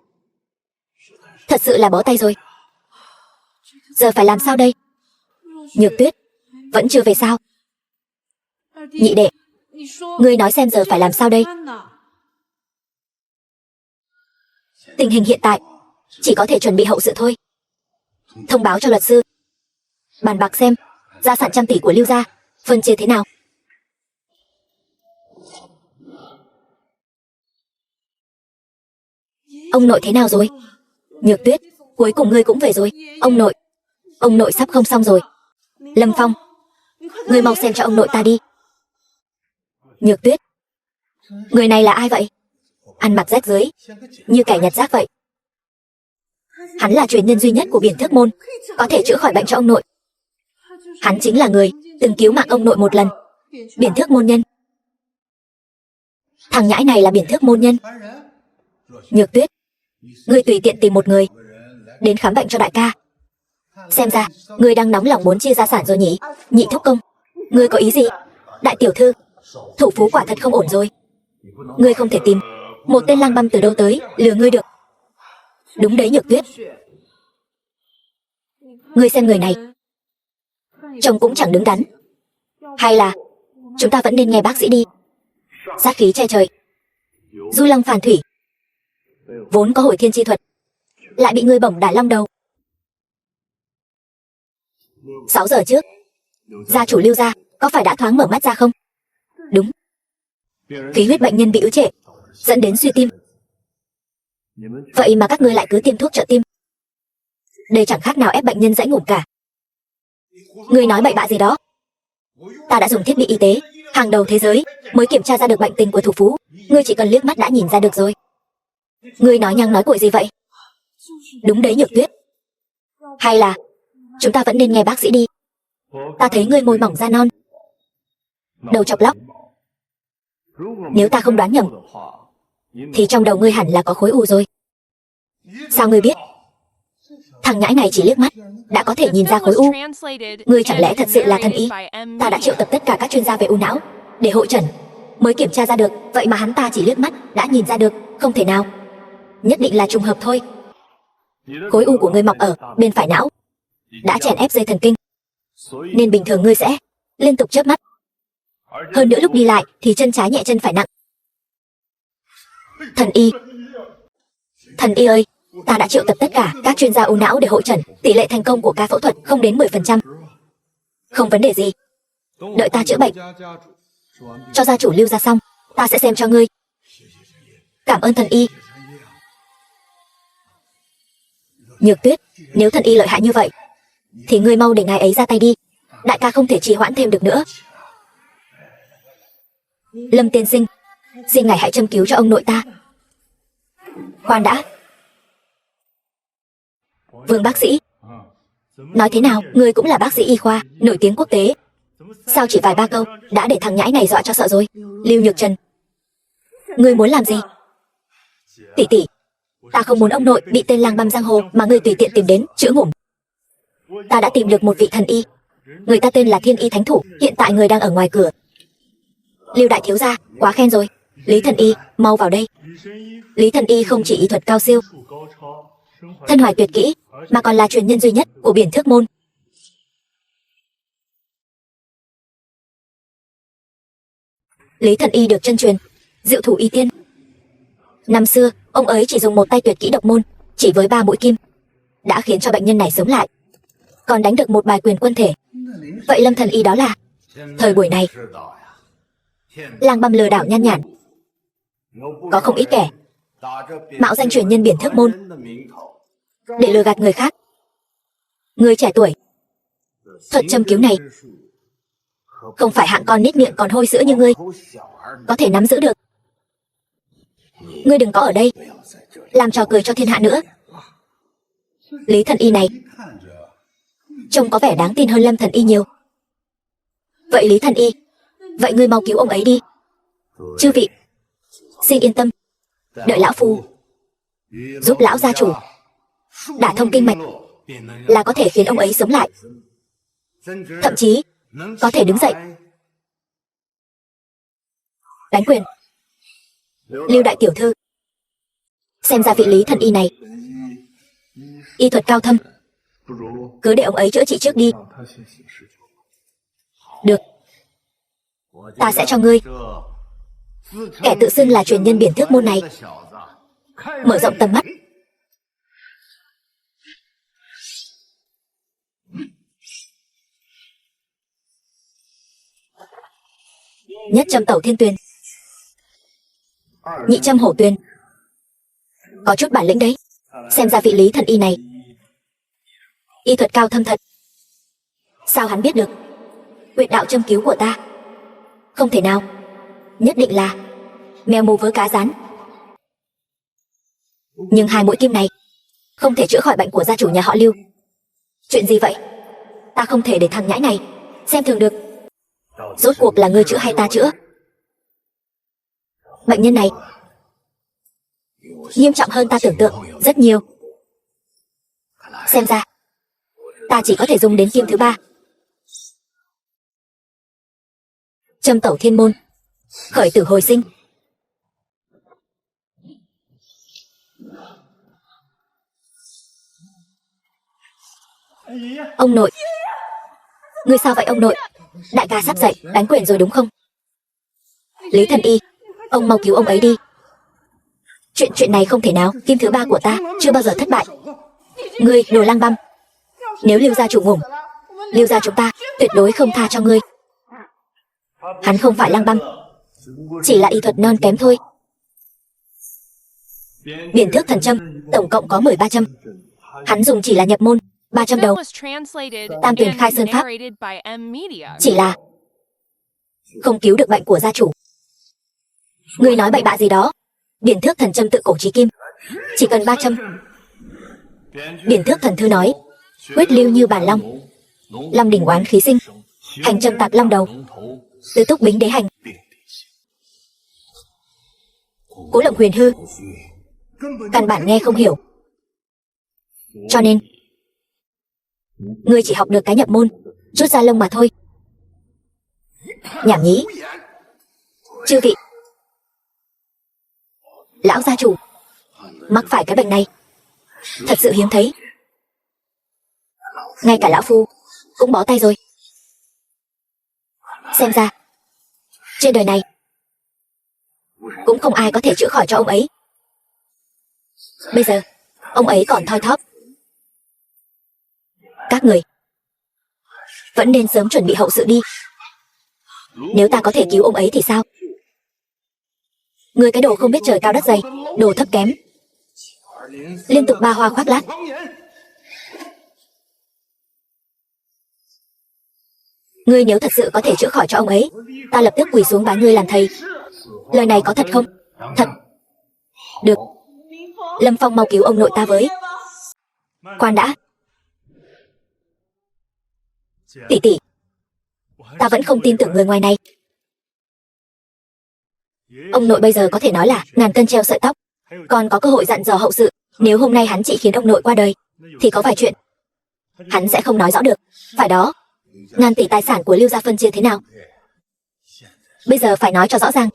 Thật sự là bó tay rồi. Giờ phải làm sao đây? Nhược Tuyết vẫn chưa về sao? Nhị đệ, ngươi nói xem giờ phải làm sao đây? Tình hình hiện tại chỉ có thể chuẩn bị hậu sự thôi. Thông báo cho luật sư, bàn bạc xem gia sản trăm tỷ của Lưu gia phân chia thế nào. Ông nội thế nào rồi? Nhược Tuyết, cuối cùng ngươi cũng về rồi. Ông nội sắp không xong rồi. Lâm Phong, ngươi mau xem cho ông nội ta đi. Nhược Tuyết, người này là ai vậy? Ăn mặc rách rưới, như kẻ nhặt rác vậy. Hắn là truyền nhân duy nhất của Biển Thước Môn, có thể chữa khỏi bệnh cho ông nội. Hắn chính là người từng cứu mạng ông nội một lần. Biển Thước Môn nhân. Thằng nhãi này là Biển Thước Môn nhân. Nhược Tuyết, ngươi tùy tiện tìm một người đến khám bệnh cho đại ca. Xem ra ngươi đang nóng lòng muốn chia gia sản rồi nhỉ? Nhị thúc công, ngươi có ý gì? Đại tiểu thư, thủ phú quả thật không ổn rồi. Ngươi không thể tìm một tên lang băm từ đâu tới lừa ngươi được. Đúng đấy Nhược Tuyết, ngươi xem người này trông cũng chẳng đứng đắn. Hay là chúng ta vẫn nên nghe bác sĩ đi. Sát khí che trời, du long phản thủy, vốn có hồi thiên chi thuật, lại bị ngươi bổng đả long đầu. 6 giờ trước, gia chủ Lưu gia có phải đã thoáng mở mắt ra không? Đúng. Khí huyết bệnh nhân bị ứ trệ, dẫn đến suy tim. Vậy mà các ngươi lại cứ tiêm thuốc trợ tim. Đây chẳng khác nào ép bệnh nhân dãy ngủm cả. Ngươi nói bậy bạ gì đó? Ta đã dùng thiết bị y tế hàng đầu thế giới mới kiểm tra ra được bệnh tình của thủ phú. Ngươi chỉ cần liếc mắt đã nhìn ra được rồi. Ngươi nói nhăng nói cuội gì vậy? Đúng đấy Nhược Tuyết. Hay là chúng ta vẫn nên nghe bác sĩ đi. Ta thấy ngươi môi mỏng da non, đầu chọc lóc. Nếu ta không đoán nhầm thì trong đầu ngươi hẳn là có khối u rồi. Sao ngươi biết? Thằng nhãi này chỉ liếc mắt đã có thể nhìn ra khối u. Ngươi chẳng lẽ thật sự là thần y? Ta đã triệu tập tất cả các chuyên gia về u não để hội chẩn mới kiểm tra ra được. Vậy mà hắn ta chỉ liếc mắt đã nhìn ra được. Không thể nào, nhất định là trùng hợp thôi. Khối u của ngươi mọc ở bên phải não, đã chèn ép dây thần kinh, nên bình thường ngươi sẽ liên tục chớp mắt. Hơn nữa lúc đi lại thì chân trái nhẹ chân phải nặng. Thần y ơi, ta đã triệu tập tất cả các chuyên gia u não để hội chẩn. Tỷ lệ thành công của ca phẫu thuật không đến 10%. Không vấn đề gì. Đợi ta chữa bệnh cho gia chủ Lưu gia xong, ta sẽ xem cho ngươi. Cảm ơn thần y. Nhược Tuyết, nếu thần y lợi hại như vậy thì ngươi mau để ngài ấy ra tay đi. Đại ca không thể trì hoãn thêm được nữa. Lâm tiên sinh, xin ngài hãy châm cứu cho ông nội ta. Khoan đã. Vương bác sĩ, nói thế nào, ngươi cũng là bác sĩ y khoa nổi tiếng quốc tế, sao chỉ vài ba câu đã để thằng nhãi này dọa cho sợ rồi? Lưu Nhược Trần, ngươi muốn làm gì? Tỷ tỷ, ta không muốn ông nội bị tên lang băm giang hồ mà ngươi tùy tiện tìm đến chữa ngủm. Ta đã tìm được một vị thần y, người ta tên là Thiên Y Thánh Thủ, hiện tại người đang ở ngoài cửa. Lưu đại thiếu gia, quá khen rồi. Lý thần y, mau vào đây. Lý thần y không chỉ y thuật cao siêu, thân hoài tuyệt kỹ, mà còn là truyền nhân duy nhất của Biển Thước Môn. Lý thần y được chân truyền diệu thủ y tiên. Năm xưa, ông ấy chỉ dùng một tay tuyệt kỹ độc môn, chỉ với 3 mũi kim đã khiến cho bệnh nhân này sống lại, còn đánh được một bài quyền quân thể. Vậy Lâm thần y đó là? Thời buổi này, lang băm lừa đảo nhan nhản có không ít kẻ mạo danh truyền nhân Biển Thước Môn để lừa gạt người khác. Người trẻ tuổi, thuật châm cứu này không phải hạng con nít miệng còn hôi sữa như ngươi có thể nắm giữ được. Ngươi đừng có ở đây làm trò cười cho thiên hạ nữa. Lý thần y này trông có vẻ đáng tin hơn Lâm thần y nhiều. Vậy Lý thần y, vậy ngươi mau cứu ông ấy đi. Chư vị, xin yên tâm, đợi lão phu giúp lão gia chủ đả thông kinh mạch là có thể khiến ông ấy sống lại. Thậm chí có thể đứng dậy. Đánh quyền. Lưu đại tiểu thư, xem ra vị Lý thần y này y thuật cao thâm, cứ để ông ấy chữa trị trước đi. Được, ta sẽ cho ngươi, kẻ tự xưng là truyền nhân biển thước môn này, mở rộng tầm mắt. Nhất châm tẩu thiên tuyền, nhị châm hổ tuyền. Có chút bản lĩnh đấy. Xem ra vị Lý thần y này y thuật cao thâm thật. Sao hắn biết được huyệt đạo châm cứu của ta? Không thể nào, nhất định là mèo mù vớ cá rán. Nhưng 2 mũi kim này không thể chữa khỏi bệnh của gia chủ nhà họ Lưu. Chuyện gì vậy? Ta không thể để thằng nhãi này xem thường được. Rốt cuộc là ngươi chữa hay ta chữa? Bệnh nhân này nghiêm trọng hơn ta tưởng tượng rất nhiều. Xem ra ta chỉ có thể dùng đến kim thứ 3. Châm tẩu thiên môn, khởi tử hồi sinh. Ông nội, ngươi sao vậy ông nội? Đại ca sắp dậy đánh quyền rồi đúng không? Lý thần y, ông mau cứu ông ấy đi. Chuyện này không thể nào. Kim thứ 3 của ta chưa bao giờ thất bại. Ngươi đồ lang băm, nếu Lưu gia chủ ngủng, Lưu gia chúng ta tuyệt đối không tha cho ngươi. Hắn không phải lang băm, chỉ là y thuật non kém thôi. Biển thước thần châm tổng cộng có 13 châm, hắn dùng chỉ là nhập môn 3 châm đầu. Tam tuyển khai sơn pháp chỉ là không cứu được bệnh của gia chủ. Ngươi nói bậy bạ gì đó? Biển thước thần châm tự cổ chí kim, chỉ cần 3 châm. Biển thước thần thư nói, huyết lưu như bản long, long đỉnh oán khí sinh, hành châm tạc long đầu, tứ túc bính đế hành. Cố lộng huyền hư, căn bản nghe không hiểu. Cho nên ngươi chỉ học được cái nhập môn, rút ra lông mà thôi. Nhảm nhí. Chư vị, lão gia chủ mắc phải cái bệnh này thật sự hiếm thấy. Ngay cả lão phu cũng bó tay rồi. Xem ra trên đời này cũng không ai có thể chữa khỏi cho ông ấy. Bây giờ ông ấy còn thoi thóp. Các người vẫn nên sớm chuẩn bị hậu sự đi. Nếu ta có thể cứu ông ấy thì sao? Người cái đồ không biết trời cao đất dày, đồ thấp kém, liên tục 3 hoa khoác lác. Ngươi nếu thật sự có thể chữa khỏi cho ông ấy, ta lập tức quỳ xuống bái ngươi làm thầy. Lời này có thật không? Thật. Được, Lâm Phong mau cứu ông nội ta với. Khoan đã. Tỷ tỷ, ta vẫn không tin tưởng người ngoài này. Ông nội bây giờ có thể nói là ngàn cân treo sợi tóc, còn có cơ hội dặn dò hậu sự. Nếu hôm nay hắn chỉ khiến ông nội qua đời, thì có vài chuyện hắn sẽ không nói rõ được. Phải đó, ngàn tỷ tài sản của Lưu gia phân chia thế nào? Bây giờ phải nói cho rõ ràng.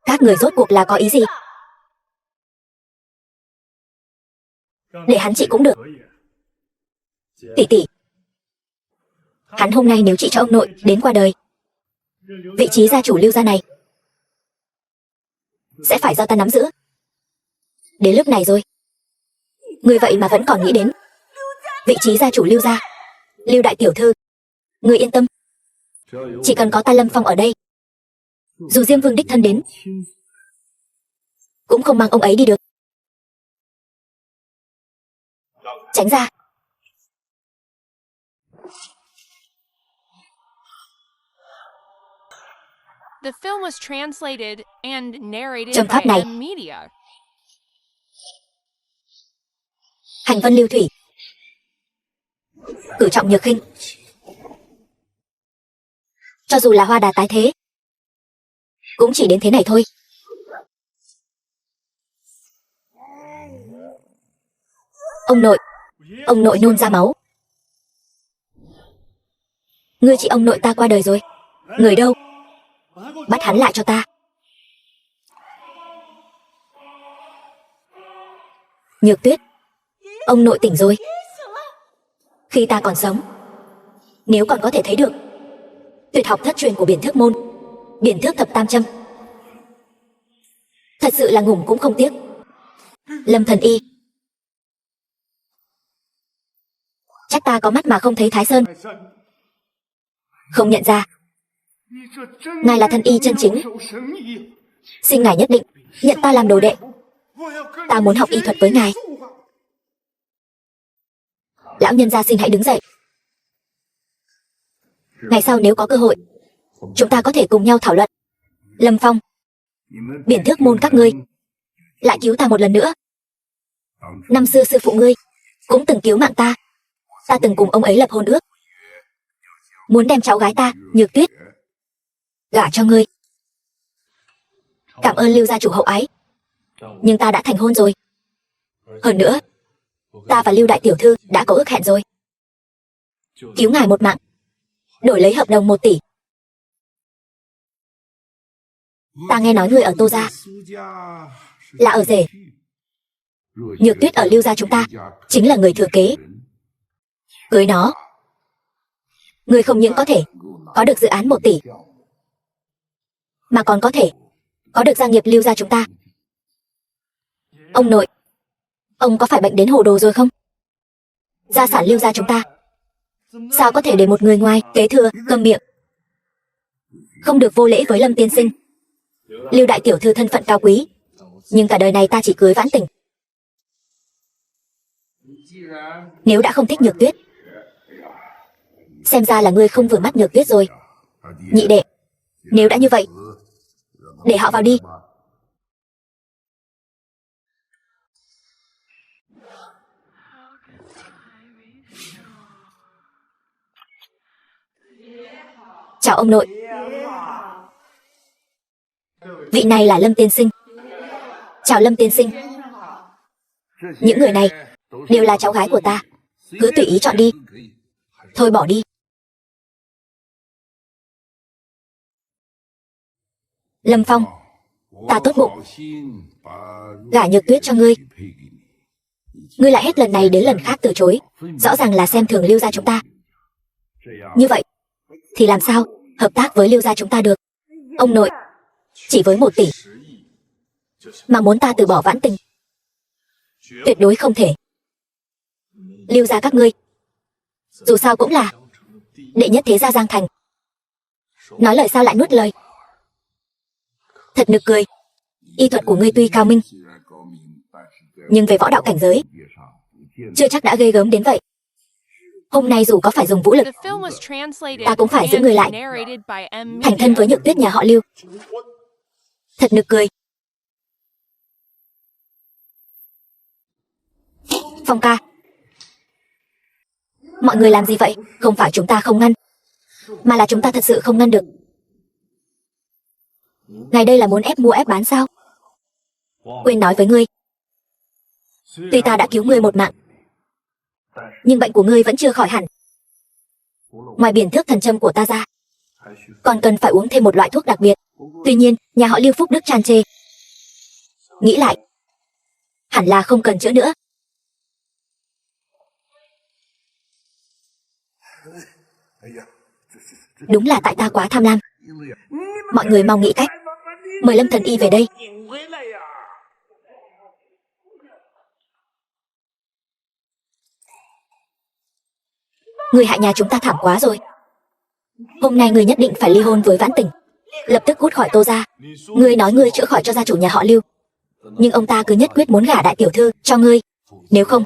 Các người rốt cuộc là có ý gì? Để hắn trị cũng được. Tỷ tỷ, hắn hôm nay nếu trị cho ông nội đến qua đời, vị trí gia chủ Lưu gia này sẽ phải do ta nắm giữ. Đến lúc này rồi, người vậy mà vẫn còn nghĩ đến vị trí gia chủ Lưu gia. Lưu đại tiểu thư, người yên tâm, chỉ cần có ta Lâm Phong ở đây, dù Diêm Vương đích thân đến cũng không mang ông ấy đi được. Tránh ra. The film was translated and narrated Trong pháp by này, Media. hành vân lưu thủy, cử trọng nhược khinh. Cho dù là hoa đà tái thế, cũng chỉ đến thế này thôi. Ông nội nôn ra máu. Ngươi chị ông nội ta qua đời rồi. Người đâu? Bắt hắn lại cho ta. Nhược Tuyết, ông nội tỉnh rồi. Khi ta còn sống, nếu còn có thể thấy được tuyệt học thất truyền của Biển Thước môn, Biển Thước thập tam châm, thật sự là ngủm cũng không tiếc. Lâm thần y, chắc ta có mắt mà không thấy Thái Sơn. Không nhận ra. Ngài là thần y chân chính, xin ngài nhất định nhận ta làm đồ đệ. Ta muốn học y thuật với ngài. Lão nhân gia xin hãy đứng dậy. Ngày sau nếu có cơ hội, chúng ta có thể cùng nhau thảo luận. Lâm Phong, Biển Thước môn các ngươi lại cứu ta một lần nữa. Năm xưa sư phụ ngươi cũng từng cứu mạng ta. Ta từng cùng ông ấy lập hôn ước, muốn đem cháu gái ta, Nhược Tuyết, gả cho ngươi. Cảm ơn Lưu gia chủ hậu ái, nhưng ta đã thành hôn rồi. Hơn nữa, ta và Lưu đại tiểu thư đã có ước hẹn rồi. Cứu ngài một mạng, đổi lấy hợp đồng 1 tỷ. Ta nghe nói ngươi ở Tô gia là ở rể. Nhược Tuyết ở Lưu gia chúng ta chính là người thừa kế. Cưới nó, ngươi không những có thể có được dự án 1 tỷ, mà còn có thể có được gia nghiệp Lưu gia chúng ta. Ông nội, ông có phải bệnh đến hồ đồ rồi không? Gia sản Lưu gia chúng ta sao có thể để một người ngoài kế thừa? Câm miệng, không được vô lễ với Lâm tiên sinh. Lưu đại tiểu thư thân phận cao quý, nhưng cả đời này ta chỉ cưới Vãn Tình. Nếu đã không thích Nhược Tuyết, xem ra là ngươi không vừa mắt Nhược Tuyết rồi. Nhị đệ, nếu đã như vậy, để họ vào đi. Chào ông nội. Vị này là Lâm tiên sinh. Chào Lâm tiên sinh. Những người này đều là cháu gái của ta, cứ tùy ý chọn đi. Thôi bỏ đi. Lâm Phong, ta tốt bụng gả Nhược Tuyết cho ngươi. Ngươi lại hết lần này đến lần khác từ chối, rõ ràng là xem thường Lưu gia chúng ta. Như vậy thì làm sao hợp tác với Lưu gia chúng ta được? Ông nội, chỉ với 1 tỷ mà muốn ta từ bỏ Vãn Tình, tuyệt đối không thể. Lưu gia các ngươi dù sao cũng là đệ nhất thế gia Giang Thành, nói lời sao lại nuốt lời. Thật nực cười. Y thuật của ngươi tuy cao minh, nhưng về võ đạo cảnh giới chưa chắc đã ghê gớm đến vậy. Hôm nay dù có phải dùng vũ lực, ta cũng phải giữ người lại, thành thân với Nhược Tuyết nhà họ Lưu. Thật nực cười. Phong ca, mọi người làm gì vậy? Không phải chúng ta không ngăn, mà là chúng ta thật sự không ngăn được. Ngài đây là muốn ép mua ép bán sao? Quên nói với ngươi, tuy ta đã cứu ngươi một mạng, nhưng bệnh của ngươi vẫn chưa khỏi hẳn. Ngoài Biển Thước thần châm của ta ra, còn cần phải uống thêm một loại thuốc đặc biệt. Tuy nhiên, nhà họ Lưu phúc đức tràn trề, nghĩ lại, hẳn là không cần chữa nữa. Đúng là tại ta quá tham lam. Mọi người mau nghĩ cách mời Lâm thần y về đây. Người hại nhà chúng ta thảm quá rồi. Hôm nay người nhất định phải ly hôn với Vãn Tình, lập tức cút khỏi Tô gia. Ngươi nói ngươi chữa khỏi cho gia chủ nhà họ Lưu, nhưng ông ta cứ nhất quyết muốn gả đại tiểu thư cho ngươi. Nếu không,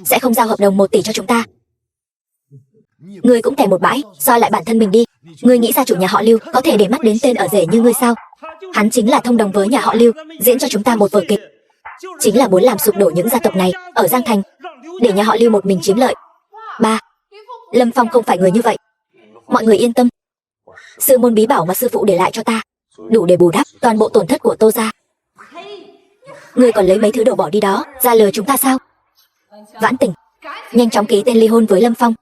sẽ không giao hợp đồng 1 tỷ cho chúng ta. Ngươi cũng thèm một bãi, soi lại bản thân mình đi. Ngươi nghĩ gia chủ nhà họ Lưu có thể để mắt đến tên ở rể như ngươi sao? Hắn chính là thông đồng với nhà họ Lưu, diễn cho chúng ta một vở kịch, chính là muốn làm sụp đổ những gia tộc này ở Giang Thành, để nhà họ Lưu một mình chiếm lợi. Lâm Phong không phải người như vậy. Mọi người yên tâm, sư môn bí bảo mà sư phụ để lại cho ta đủ để bù đắp toàn bộ tổn thất của Tô gia. Ngươi còn lấy mấy thứ đồ bỏ đi đó ra lừa chúng ta sao? Vãn Tình, nhanh chóng ký tên ly hôn với Lâm Phong.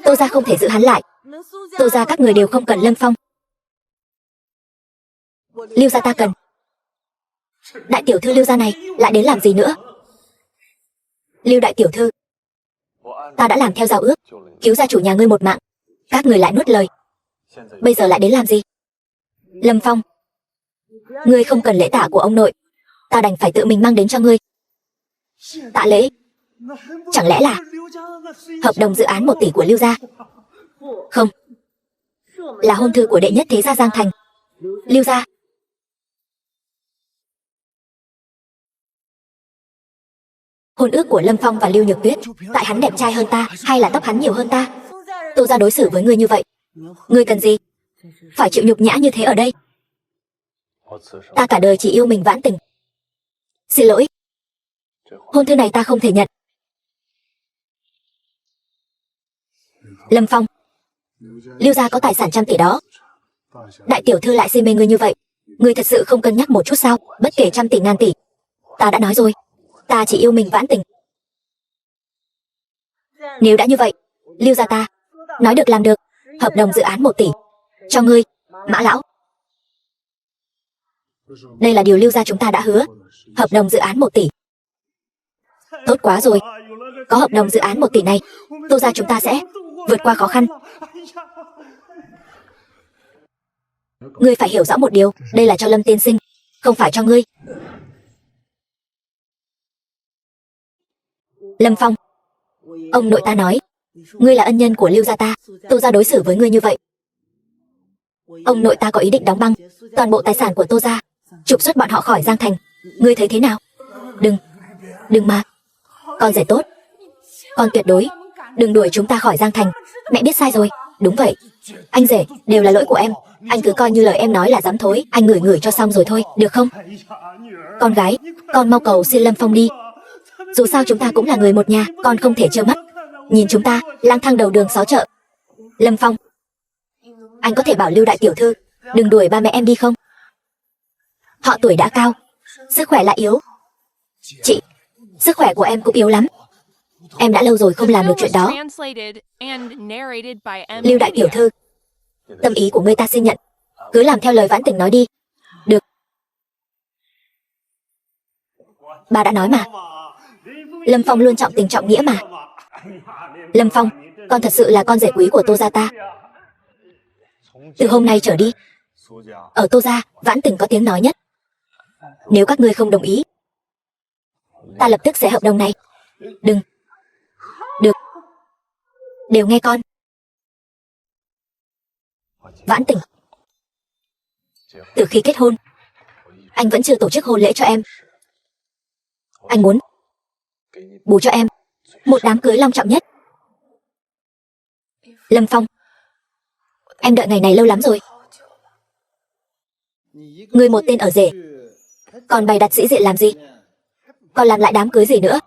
Tô gia không thể giữ hắn lại. Tô gia các người đều không cần Lâm Phong. Lưu gia ta cần. Đại tiểu thư Lưu gia này lại đến làm gì nữa? Lưu đại tiểu thư, ta đã làm theo giao ước, cứu gia chủ nhà ngươi một mạng. Các người lại nuốt lời. Bây giờ lại đến làm gì? Lâm Phong, ngươi không cần lễ tạ của ông nội, ta đành phải tự mình mang đến cho ngươi. Tạ lễ? Chẳng lẽ là hợp đồng dự án 1 tỷ của Lưu gia? Không, là hôn thư của đệ nhất thế gia Giang Thành. Lưu gia. Hôn ước của Lâm Phong và Lưu Nhược Tuyết, tại hắn đẹp trai hơn ta hay là tóc hắn nhiều hơn ta? Tô gia đối xử với ngươi như vậy, ngươi cần gì phải chịu nhục nhã như thế ở đây? Ta cả đời chỉ yêu mình Vãn Tình. Xin lỗi, hôn thư này ta không thể nhận. Lâm Phong, Lưu gia có tài sản trăm tỷ đó, đại tiểu thư lại si mê ngươi như vậy, ngươi thật sự không cân nhắc một chút sao? Bất kể trăm tỷ ngàn tỷ, ta đã nói rồi, ta chỉ yêu mình Vãn Tình. Nếu đã như vậy, Lưu gia ta nói được làm được, hợp đồng dự án 1 tỷ cho ngươi, Mã lão. Đây là điều Lưu gia chúng ta đã hứa, hợp đồng dự án 1 tỷ. Tốt quá rồi, có hợp đồng dự án 1 tỷ này, Tô gia chúng ta sẽ vượt qua khó khăn. Ngươi phải hiểu rõ một điều, đây là cho Lâm tiên sinh, không phải cho ngươi. Lâm Phong, ông nội ta nói, ngươi là ân nhân của Lưu gia ta, Tô gia đối xử với ngươi như vậy. Ông nội ta có ý định đóng băng toàn bộ tài sản của Tô gia, trục xuất bọn họ khỏi Giang Thành. Ngươi thấy thế nào? Đừng mà. Con rể tốt, con tuyệt đối đừng đuổi chúng ta khỏi Giang Thành. Mẹ biết sai rồi. Đúng vậy, anh rể, đều là lỗi của em. Anh cứ coi như lời em nói là dám thối. Anh ngửi cho xong rồi thôi, được không? Con gái, con mau cầu xin Lâm Phong đi. Dù sao chúng ta cũng là người một nhà, con không thể trơ mắt nhìn chúng ta lang thang đầu đường xó chợ. Lâm Phong, anh có thể bảo Lưu đại tiểu thư đừng đuổi ba mẹ em đi không? Họ tuổi đã cao, sức khỏe lại yếu. Chị, sức khỏe của em cũng yếu lắm. Em đã lâu rồi không làm được chuyện đó. Lưu đại tiểu thư, tâm ý của ngươi ta xin nhận, cứ làm theo lời Vãn Tình nói đi. Được. Bà đã nói mà, Lâm Phong luôn trọng tình trọng nghĩa mà. Lâm Phong, con thật sự là con rể quý của Tô gia ta. Từ hôm nay trở đi, ở Tô gia, Vãn Tình có tiếng nói nhất. Nếu các ngươi không đồng ý, ta lập tức sẽ hợp đồng này. Đừng. Được. Đều nghe con. Vãn Tình, từ khi kết hôn, anh vẫn chưa tổ chức hôn lễ cho em. Anh muốn bù cho em một đám cưới long trọng nhất. Lâm Phong, em đợi ngày này lâu lắm rồi. Ngươi một tên ở rể, còn bày đặt sĩ diện làm gì? Còn làm lại đám cưới gì nữa?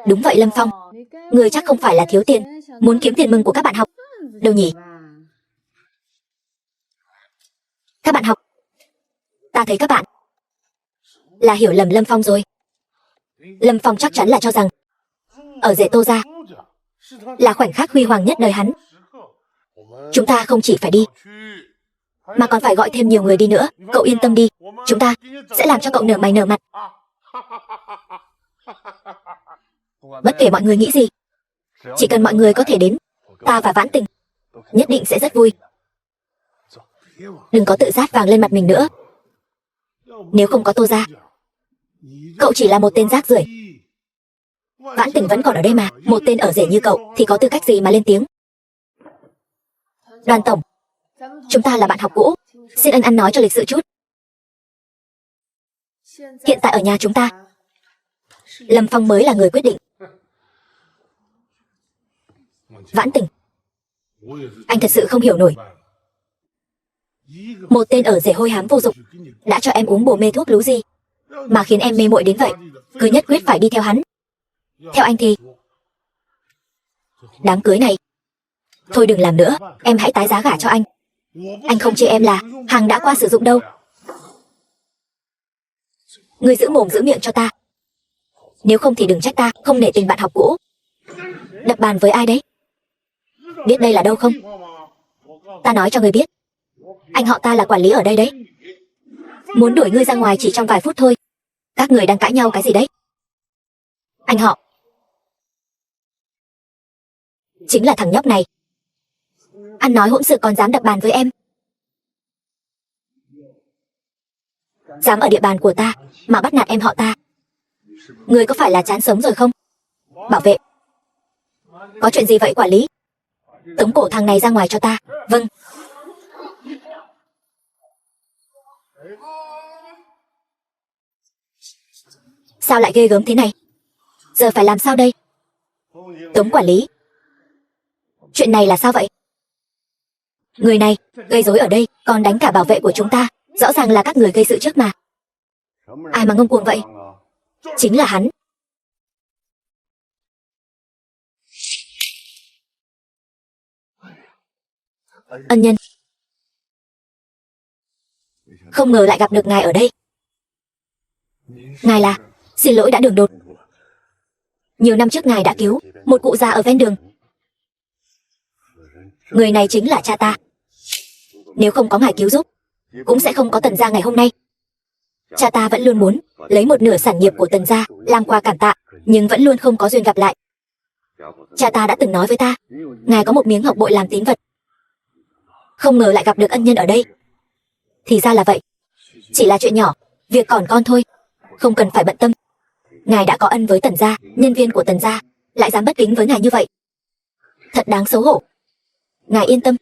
Đúng vậy Lâm Phong, ngươi chắc không phải là thiếu tiền, muốn kiếm tiền mừng của các bạn học đâu nhỉ? Các bạn học, ta thấy các bạn là hiểu lầm Lâm Phong rồi. Lâm Phong chắc chắn là cho rằng ở rể Tô gia là khoảnh khắc huy hoàng nhất đời hắn. Chúng ta không chỉ phải đi, mà còn phải gọi thêm nhiều người đi nữa. Cậu yên tâm đi, chúng ta sẽ làm cho cậu nở mày nở mặt. Bất kể mọi người nghĩ gì, chỉ cần mọi người có thể đến, ta và Vãn Tình nhất định sẽ rất vui. Đừng có tự dát vàng lên mặt mình nữa. Nếu không có Tô gia, cậu chỉ là một tên rác rưởi. Vãn Tình vẫn còn ở đây mà, một tên ở rể như cậu thì có tư cách gì mà lên tiếng? Đoàn tổng, chúng ta là bạn học cũ, xin anh ăn nói cho lịch sự chút. Hiện tại ở nhà chúng ta, Lâm Phong mới là người quyết định. Vãn Tình, anh thật sự không hiểu nổi. Một tên ở rể hôi hám vô dụng đã cho em uống bồ mê thuốc lú gì mà khiến em mê muội đến vậy, cứ nhất quyết phải đi theo hắn. Theo anh thì đám cưới này thôi đừng làm nữa, em hãy tái giá gả cho anh. Anh không chê em là hàng đã qua sử dụng đâu. Ngươi giữ mồm giữ miệng cho ta, nếu không thì đừng trách ta không nể tình bạn học cũ. Đập bàn với ai đấy? Biết đây là đâu không? Ta nói cho ngươi biết, anh họ ta là quản lý ở đây đấy. Muốn đuổi ngươi ra ngoài chỉ trong vài phút thôi. Các người đang cãi nhau cái gì đấy? Anh họ chính là thằng nhóc này. Ăn nói hỗn sự còn dám đập bàn với em. Dám ở địa bàn của ta mà bắt nạt em họ ta. Ngươi có phải là chán sống rồi không? Bảo vệ. Có chuyện gì vậy quản lý? Tống cổ thằng này ra ngoài cho ta. Vâng. Sao lại ghê gớm thế này? Giờ phải làm sao đây? Tống quản lý. Chuyện này là sao vậy? Người này gây rối ở đây, còn đánh cả bảo vệ của chúng ta. Rõ ràng là các người gây sự trước mà. Ai mà ngông cuồng vậy? Chính là hắn. Ân nhân. Không ngờ lại gặp được ngài ở đây. Ngài là... Xin lỗi đã đường đột. Nhiều năm trước ngài đã cứu một cụ già ở ven đường. Người này chính là cha ta. Nếu không có ngài cứu giúp, cũng sẽ không có Tần gia ngày hôm nay. Cha ta vẫn luôn muốn lấy một nửa sản nghiệp của Tần gia làm quà cảm tạ, nhưng vẫn luôn không có duyên gặp lại. Cha ta đã từng nói với ta, ngài có một miếng ngọc bội làm tín vật. Không ngờ lại gặp được ân nhân ở đây. Thì ra là vậy. Chỉ là chuyện nhỏ, việc còn con thôi, không cần phải bận tâm. Ngài đã có ân với Tần gia, nhân viên của Tần gia lại dám bất kính với ngài như vậy. Thật đáng xấu hổ. Ngài yên tâm,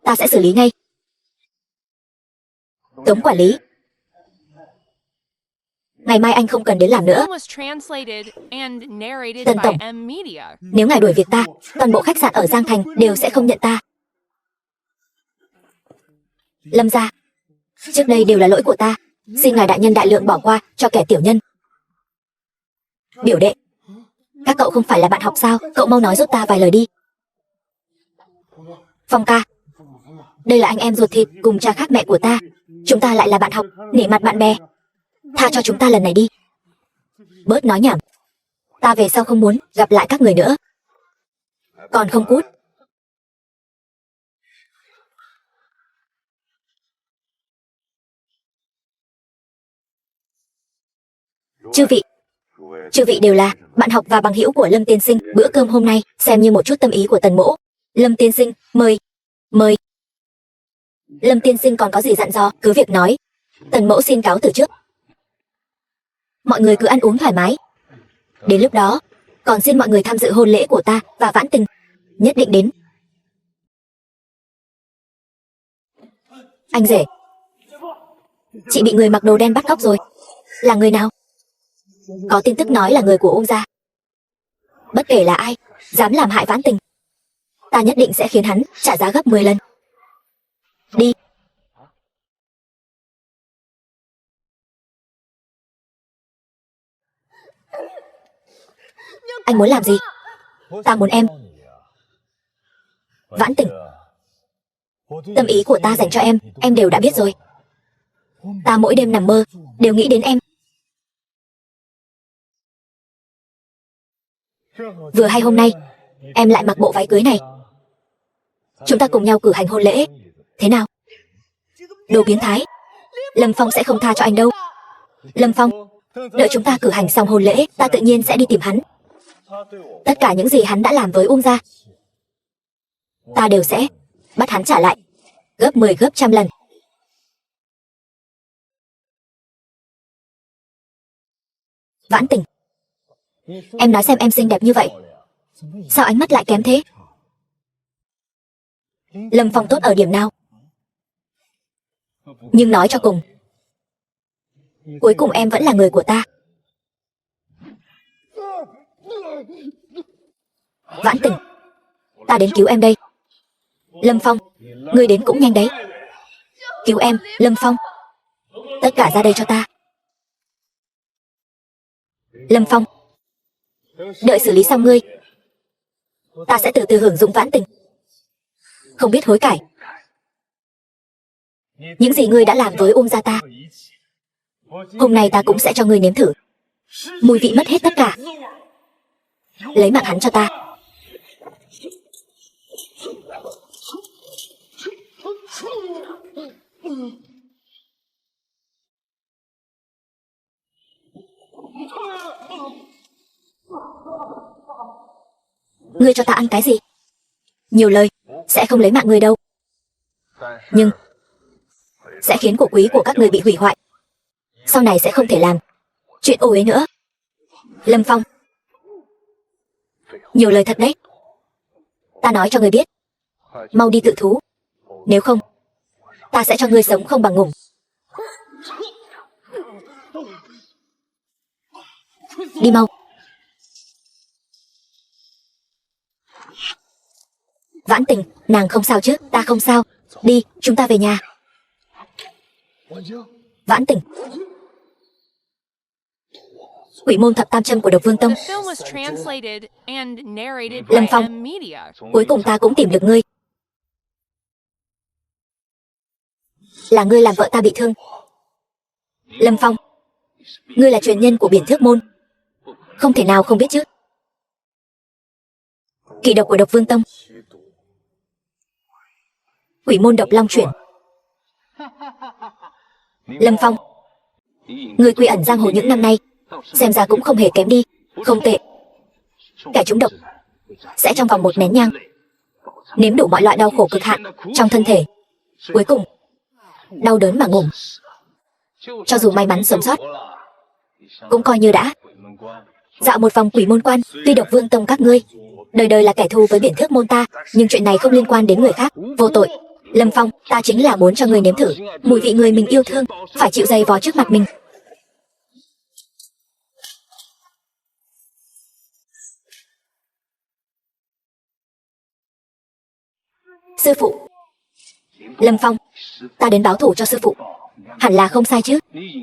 ta sẽ xử lý ngay. Tống quản lý. Ngày mai anh không cần đến làm nữa. Tần tổng, nếu ngài đuổi việc ta, toàn bộ khách sạn ở Giang Thành đều sẽ không nhận ta. Lâm gia, trước đây đều là lỗi của ta, xin ngài đại nhân đại lượng bỏ qua cho kẻ tiểu nhân. Biểu đệ, các cậu không phải là bạn học sao? Cậu mau nói giúp ta vài lời đi. Phong ca, đây là anh em ruột thịt cùng cha khác mẹ của ta. Chúng ta lại là bạn học, nể mặt bạn bè. Tha cho chúng ta lần này đi. Bớt nói nhảm. Ta về sau không muốn gặp lại các người nữa. Còn không cút. Chư vị đều là bạn học và bằng hữu của Lâm tiên sinh. Bữa cơm hôm nay xem như một chút tâm ý của Tần mỗ. Lâm tiên sinh, mời. Mời. Lâm tiên sinh còn có gì dặn dò, cứ việc nói. Tần mỗ xin cáo từ trước. Mọi người cứ ăn uống thoải mái. Đến lúc đó, còn xin mọi người tham dự hôn lễ của ta và Vãn Tình. Nhất định đến. Anh rể, chị bị người mặc đồ đen bắt cóc rồi. Là người nào? Có tin tức nói là người của Ung gia. Bất kể là ai dám làm hại Vãn Tình, ta nhất định sẽ khiến hắn trả giá gấp 10 lần. Đi. Anh muốn làm gì? Ta muốn em. Vãn Tình, tâm ý của ta dành cho em đều đã biết rồi. Ta mỗi đêm nằm mơ đều nghĩ đến em. Vừa hay hôm nay em lại mặc bộ váy cưới này. Chúng ta cùng nhau cử hành hôn lễ. Thế nào? Đồ biến thái. Lâm Phong sẽ không tha cho anh đâu. Lâm Phong, đợi chúng ta cử hành xong hôn lễ, ta tự nhiên sẽ đi tìm hắn. Tất cả những gì hắn đã làm với Ung gia, ta đều sẽ bắt hắn trả lại gấp 10 gấp trăm lần. Vãn Tình, em nói xem em xinh đẹp như vậy, sao ánh mắt lại kém thế? Lâm Phong tốt ở điểm nào? Nhưng nói cho cùng, cuối cùng em vẫn là người của ta. Vãn Tình, ta đến cứu em đây. Lâm Phong, ngươi đến cũng nhanh đấy. Cứu em, Lâm Phong. Tất cả ra đây cho ta. Lâm Phong, đợi xử lý xong ngươi, ta sẽ từ từ hưởng dụng Vãn Tình. Không biết hối cải. Những gì ngươi đã làm với Ung gia ta, hôm nay ta cũng sẽ cho ngươi nếm thử. Mùi vị mất hết tất cả. Lấy mạng hắn cho ta. Ngươi cho ta ăn cái gì? Nhiều lời, sẽ không lấy mạng ngươi đâu. Nhưng sẽ khiến của quý của các người bị hủy hoại. Sau này sẽ không thể làm chuyện ô uế nữa. Lâm Phong, nhiều lời thật đấy. Ta nói cho ngươi biết, mau đi tự thú. Nếu không, ta sẽ cho ngươi sống không bằng ngủng. Đi mau. Vãn Tình, nàng không sao chứ? Ta không sao. Đi, chúng ta về nhà. Vãn Tình. Quỷ môn thập tam châm của Độc Vương Tông. The film was translated and narrated Lâm by Phong. M Media. Cuối cùng ta cũng tìm được ngươi. Là ngươi làm vợ ta bị thương. Lâm Phong, ngươi là truyền nhân của Biển Thước Môn, không thể nào không biết chứ. Kỳ độc của Độc Vương Tông, Quỷ môn độc long chuyển. Lâm Phong, ngươi quy ẩn giang hồ những năm nay, xem ra cũng không hề kém đi. Không tệ. Kẻ trúng độc sẽ trong vòng 1 nén nhang nếm đủ mọi loại đau khổ cực hạn trong thân thể, cuối cùng đau đớn mà ngủm. Cho dù may mắn sống sót, cũng coi như đã. Dạo một vòng quỷ môn quan. Tuy Độc Vương Tông các ngươi đời đời là kẻ thù với Biển Thước Môn ta, nhưng chuyện này không liên quan đến người khác, vô tội. Lâm Phong, ta chính là muốn cho ngươi nếm thử mùi vị người mình yêu thương phải chịu giày vò trước mặt mình. Sư phụ. Lâm Phong, ta đến báo thù cho sư phụ. Hẳn là không sai chứ?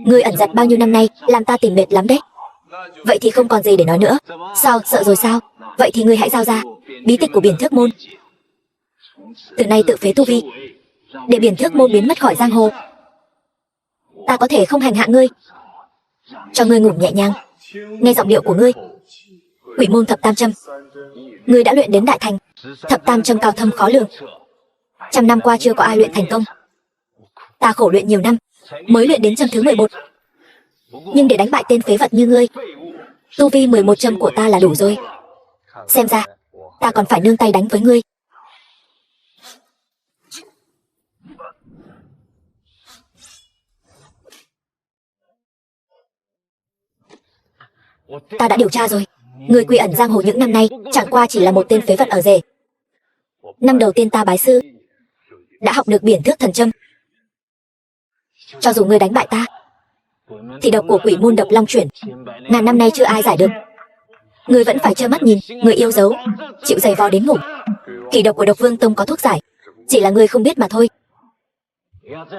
Ngươi ẩn giật bao nhiêu năm nay, làm ta tìm mệt lắm đấy. Vậy thì không còn gì để nói nữa. Sao, sợ rồi sao? Vậy thì ngươi hãy giao ra bí tịch của Biển Thước Môn. Từ nay tự phế tu vi, để Biển Thước Môn biến mất khỏi giang hồ. Ta có thể không hành hạ ngươi, cho ngươi ngủ nhẹ nhàng. Nghe giọng điệu của ngươi, Quỷ môn thập tam châm, ngươi đã luyện đến đại thành. Thập tam châm cao thâm khó lường, 100 năm qua chưa có ai luyện thành công. Ta khổ luyện nhiều năm mới luyện đến châm thứ 11. Nhưng để đánh bại tên phế vật như ngươi, tu vi 11 châm của ta là đủ rồi. Xem ra ta còn phải nương tay đánh với ngươi. Ta đã điều tra rồi, người quy ẩn giang hồ những năm nay chẳng qua chỉ là một tên phế vật ở rể. Năm đầu tiên ta bái sư, đã học được Biển Thước thần châm. Cho dù ngươi đánh bại ta, thì độc của quỷ môn độc long chuyển ngàn năm nay chưa ai giải được. Ngươi vẫn phải trơ mắt nhìn người yêu dấu chịu giày vò đến ngủ. Kỳ độc của Độc Vương Tông có thuốc giải, chỉ là ngươi không biết mà thôi.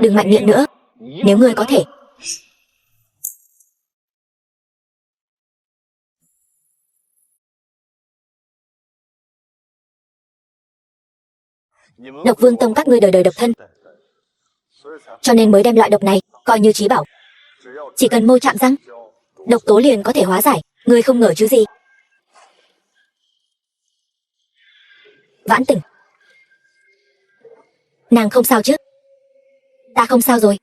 Đừng mạnh miệng nữa, nếu ngươi có thể. Độc Vương Tông các ngươi đời đời độc thân, cho nên mới đem loại độc này coi như chí bảo. Chỉ cần môi chạm răng, độc tố liền có thể hóa giải. Ngươi không ngờ chứ gì? Vãn Tình, nàng không sao chứ? Ta không sao rồi.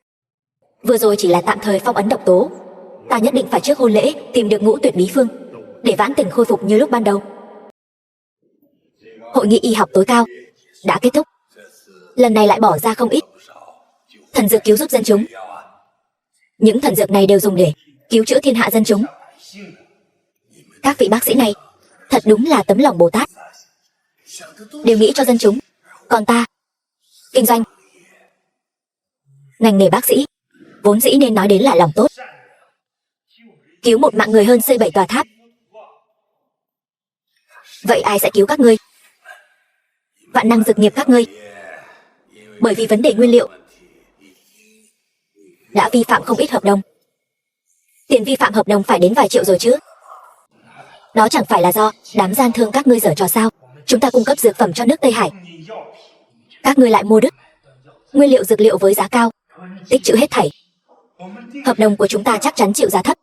Vừa rồi chỉ là tạm thời phong ấn độc tố. Ta nhất định phải trước hôn lễ tìm được Ngũ Tuyệt bí phương, để Vãn Tình khôi phục như lúc ban đầu. Hội nghị y học tối cao đã kết thúc. Lần này lại bỏ ra không ít thần dược cứu giúp dân chúng. Những thần dược này đều dùng để cứu chữa thiên hạ dân chúng. Các vị bác sĩ này thật đúng là tấm lòng Bồ Tát, đều nghĩ cho dân chúng. Còn ta, kinh doanh, ngành nghề bác sĩ vốn dĩ nên nói đến là lòng tốt. Cứu một mạng người hơn xây 7 tòa tháp. Vậy ai sẽ cứu các ngươi? Vạn năng dược nghiệp các ngươi. Bởi vì vấn đề nguyên liệu đã vi phạm không ít hợp đồng. Tiền vi phạm hợp đồng phải đến vài triệu rồi chứ. Đó chẳng phải là do đám gian thương các ngươi giở trò sao? Chúng ta cung cấp dược phẩm cho nước Tây Hải, các ngươi lại mua đứt nguyên liệu dược liệu với giá cao, tích trữ hết thảy. Hợp đồng của chúng ta chắc chắn chịu giá thấp.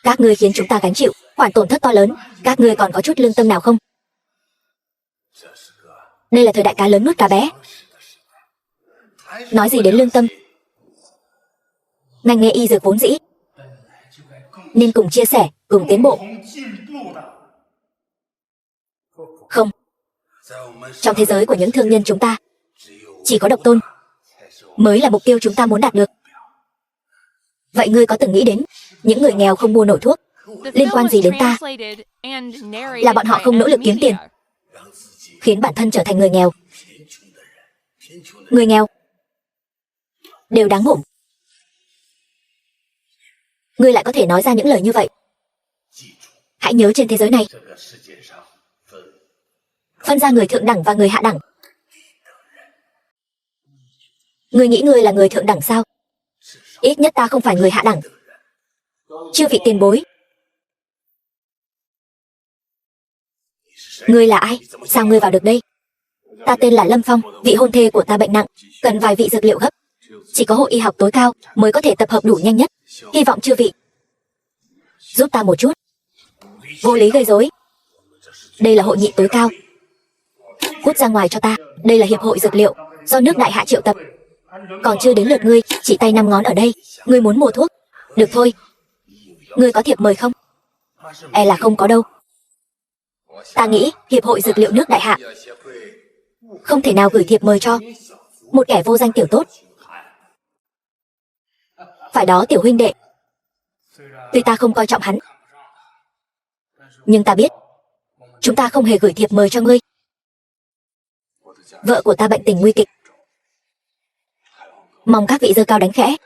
Các ngươi khiến chúng ta gánh chịu khoản tổn thất to lớn. Các ngươi còn có chút lương tâm nào không? Đây là thời đại cá lớn nuốt cá bé. Nói gì đến lương tâm? Ngành nghề y dược vốn dĩ nên cùng chia sẻ, cùng tiến bộ. Không. Trong thế giới của những thương nhân chúng ta, chỉ có độc tôn mới là mục tiêu chúng ta muốn đạt được. Vậy ngươi có từng nghĩ đến những người nghèo không mua nổi thuốc, liên quan gì đến ta? Là bọn họ không nỗ lực kiếm tiền, khiến bản thân trở thành người nghèo. Người nghèo đều đáng ngủm. Ngươi lại có thể nói ra những lời như vậy. Hãy nhớ, trên thế giới này phân ra người thượng đẳng và người hạ đẳng. Ngươi nghĩ ngươi là người thượng đẳng sao? Ít nhất ta không phải người hạ đẳng. Chư vị tiền bối, ngươi là ai? Sao ngươi vào được đây? Ta tên là Lâm Phong, vị hôn thê của ta bệnh nặng, cần vài vị dược liệu gấp. Chỉ có hội y học tối cao mới có thể tập hợp đủ nhanh nhất. Hy vọng chư vị giúp ta một chút. Vô lý gây rối. Đây là hội nghị tối cao. Cút ra ngoài cho ta. Đây là hiệp hội dược liệu do nước Đại Hạ triệu tập. Còn chưa đến lượt ngươi, chỉ tay 5 ngón ở đây. Ngươi muốn mua thuốc? Được thôi. Ngươi có thiệp mời không? E là không có đâu. Ta nghĩ hiệp hội dược liệu nước Đại Hạ không thể nào gửi thiệp mời cho một kẻ vô danh tiểu tốt. Phải đó tiểu huynh đệ. Tuy ta không coi trọng hắn, nhưng ta biết chúng ta không hề gửi thiệp mời cho ngươi. Vợ của ta bệnh tình nguy kịch, mong các vị giơ cao đánh khẽ.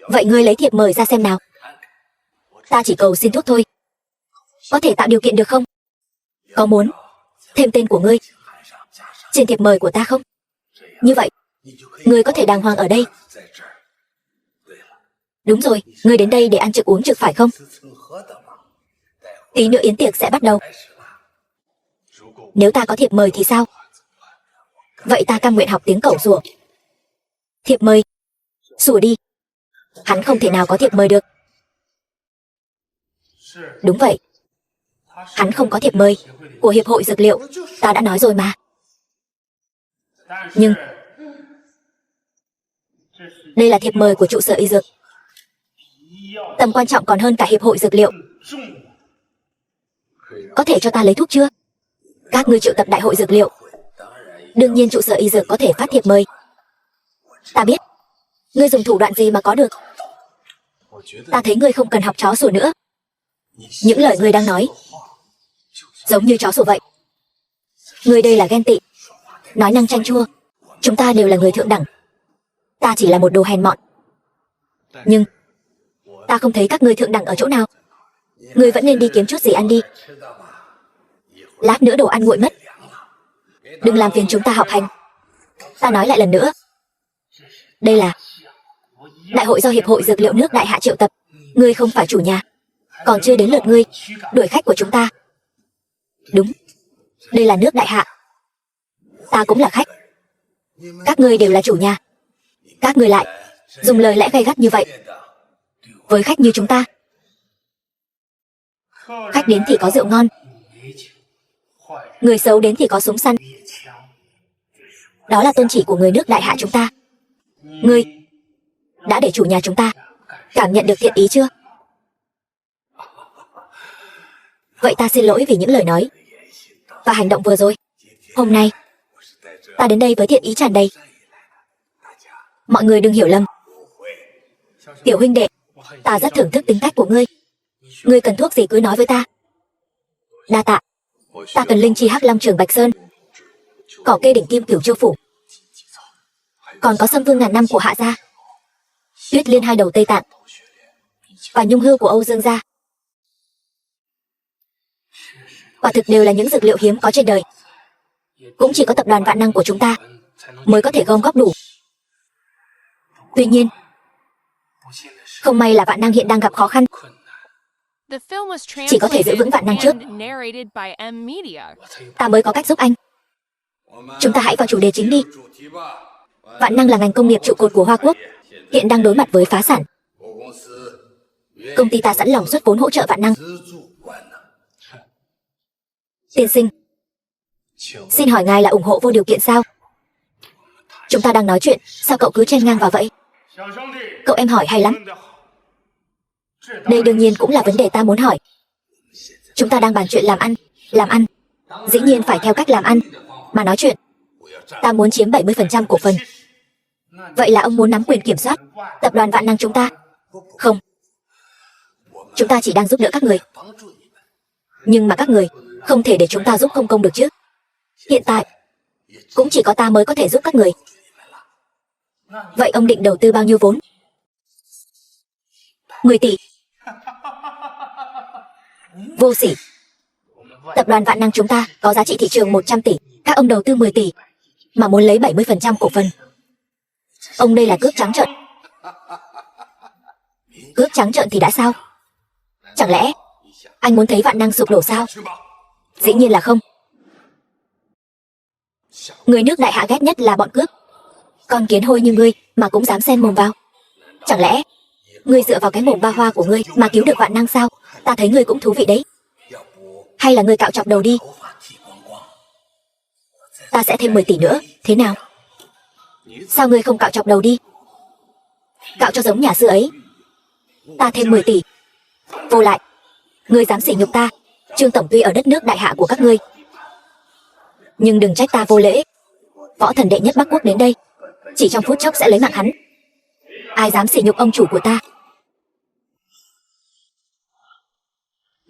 Vậy ngươi lấy thiệp mời ra xem nào. Ta chỉ cầu xin thuốc thôi. Có thể tạo điều kiện được không? Có muốn thêm tên của ngươi trên thiệp mời của ta không? Như vậy ngươi có thể đàng hoàng ở đây. Đúng rồi, ngươi đến đây để ăn trực uống trực phải không? Tí nữa yến tiệc sẽ bắt đầu. Nếu ta có thiệp mời thì sao? Vậy ta cam nguyện học tiếng cẩu sủa. Thiệp mời? Sủa đi. Hắn không thể nào có thiệp mời được. Đúng vậy. Hắn không có thiệp mời của hiệp hội dược liệu. Ta đã nói rồi mà. Nhưng đây là thiệp mời của trụ sở y dược. Tầm quan trọng còn hơn cả hiệp hội dược liệu. Có thể cho ta lấy thuốc chưa? Các ngươi triệu tập đại hội dược liệu, đương nhiên trụ sở y dược có thể phát thiệp mời. Ta biết. Ngươi dùng thủ đoạn gì mà có được? Ta thấy ngươi không cần học chó sủa nữa. Những lời ngươi đang nói giống như chó sủa vậy. Ngươi đây là ghen tị, nói năng chanh chua. Chúng ta đều là người thượng đẳng. Ta chỉ là một đồ hèn mọn. Nhưng ta không thấy các ngươi thượng đẳng ở chỗ nào. Ngươi vẫn nên đi kiếm chút gì ăn đi. Lát nữa đồ ăn nguội mất. Đừng làm phiền chúng ta học hành. Ta nói lại lần nữa, đây là đại hội do hiệp hội dược liệu nước Đại Hạ triệu tập. Ngươi không phải chủ nhà, còn chưa đến lượt ngươi đuổi khách của chúng ta. Đúng, đây là nước Đại Hạ. Ta cũng là khách. Các ngươi đều là chủ nhà. Các ngươi lại dùng lời lẽ gay gắt như vậy với khách như chúng ta. Khách đến thì có rượu ngon, người xấu đến thì có súng săn. Đó là tôn chỉ của người nước Đại Hạ chúng ta. Ngươi đã để chủ nhà chúng ta cảm nhận được thiện ý chưa? Vậy ta xin lỗi vì những lời nói và hành động vừa rồi. Hôm nay ta đến đây với thiện ý tràn đầy. Mọi người đừng hiểu lầm. Tiểu huynh đệ, ta rất thưởng thức tính cách của ngươi. Ngươi cần thuốc gì cứ nói với ta. Đa tạ. Ta cần linh chi hắc long trường Bạch Sơn, cỏ kê đỉnh kim Cửu Châu phủ, còn có sâm vương ngàn năm của Hạ gia, tuyết liên 2 đầu Tây Tạng và nhung hưu của Âu Dương gia. Quả thực đều là những dược liệu hiếm có trên đời. Cũng chỉ có tập đoàn Vạn Năng của chúng ta mới có thể gom góp đủ. Tuy nhiên, không may là Vạn Năng hiện đang gặp khó khăn. Chỉ có thể giữ vững Vạn Năng trước. Ta mới có cách giúp anh. Chúng ta hãy vào chủ đề chính đi. Vạn Năng là ngành công nghiệp trụ cột của Hoa Quốc, hiện đang đối mặt với phá sản. Công ty ta sẵn lòng xuất vốn hỗ trợ Vạn Năng. Tiên sinh, xin hỏi ngài là ủng hộ vô điều kiện sao? Chúng ta đang nói chuyện, sao cậu cứ chen ngang vào vậy? Cậu em hỏi hay lắm. Đây đương nhiên cũng là vấn đề ta muốn hỏi. Chúng ta đang bàn chuyện làm ăn. Làm ăn, dĩ nhiên phải theo cách làm ăn mà nói chuyện. Ta muốn chiếm 70% cổ phần. Vậy là ông muốn nắm quyền kiểm soát tập đoàn Vạn Năng chúng ta? Không. Chúng ta chỉ đang giúp đỡ các người. Nhưng mà các người không thể để chúng ta giúp không công được chứ. Hiện tại cũng chỉ có ta mới có thể giúp các người. Vậy ông định đầu tư bao nhiêu vốn? 10 tỷ. Vô sỉ. Tập đoàn Vạn Năng chúng ta có giá trị thị trường 100 tỷ. Các ông đầu tư 10 tỷ mà muốn lấy 70% cổ phần. Ông đây là cướp trắng trợn. Cướp trắng trợn thì đã sao? Chẳng lẽ anh muốn thấy Vạn Năng sụp đổ sao? Dĩ nhiên là không. Người nước Đại Hạ ghét nhất là bọn cướp. Con kiến hôi như ngươi mà cũng dám xen mồm vào. Chẳng lẽ ngươi dựa vào cái mồm ba hoa của ngươi mà cứu được Vạn Năng sao? Ta thấy ngươi cũng thú vị đấy. Hay là ngươi cạo chọc đầu đi. Ta sẽ thêm 10 tỷ nữa, thế nào? Sao ngươi không cạo chọc đầu đi? Cạo cho giống nhà xưa ấy. Ta thêm 10 tỷ. Vô lại, ngươi dám sỉ nhục ta. Trương tổng tuy ở đất nước Đại Hạ của các ngươi, nhưng đừng trách ta vô lễ. Võ thần đệ nhất Bắc Quốc đến đây, chỉ trong phút chốc sẽ lấy mạng hắn. Ai dám sỉ nhục ông chủ của ta?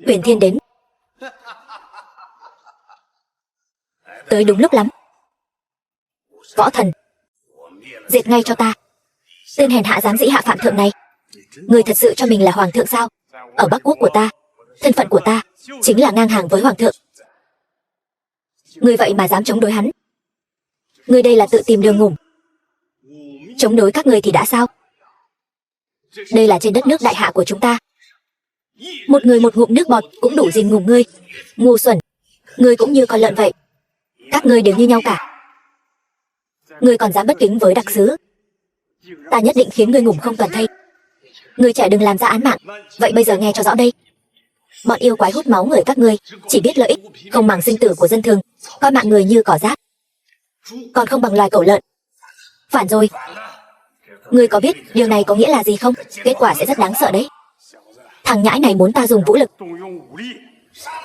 Huyền Thiên đến. Tới đúng lúc lắm. Võ thần, diệt ngay cho ta tên hèn hạ dám dĩ hạ phạm thượng này. Người thật sự cho mình là hoàng thượng sao? Ở Bắc Quốc của ta, thân phận của ta chính là ngang hàng với hoàng thượng. Người vậy mà dám chống đối hắn. Người đây là tự tìm đường ngủm. Chống đối các người thì đã sao? Đây là trên đất nước Đại Hạ của chúng ta. Một người một ngụm nước bọt cũng đủ dìm ngủm ngươi. Ngu xuẩn, ngươi cũng như con lợn vậy. Các ngươi đều như nhau cả. Ngươi còn dám bất kính với đặc sứ. Ta nhất định khiến ngươi ngủm không toàn thây. Ngươi trẻ đừng làm ra án mạng. Vậy bây giờ nghe cho rõ đây. Bọn yêu quái hút máu người các ngươi chỉ biết lợi ích, không màng sinh tử của dân thường, coi mạng người như cỏ rác, còn không bằng loài cẩu lợn. Phản rồi. Ngươi có biết điều này có nghĩa là gì không? Kết quả sẽ rất đáng sợ đấy. Thằng nhãi này muốn ta dùng vũ lực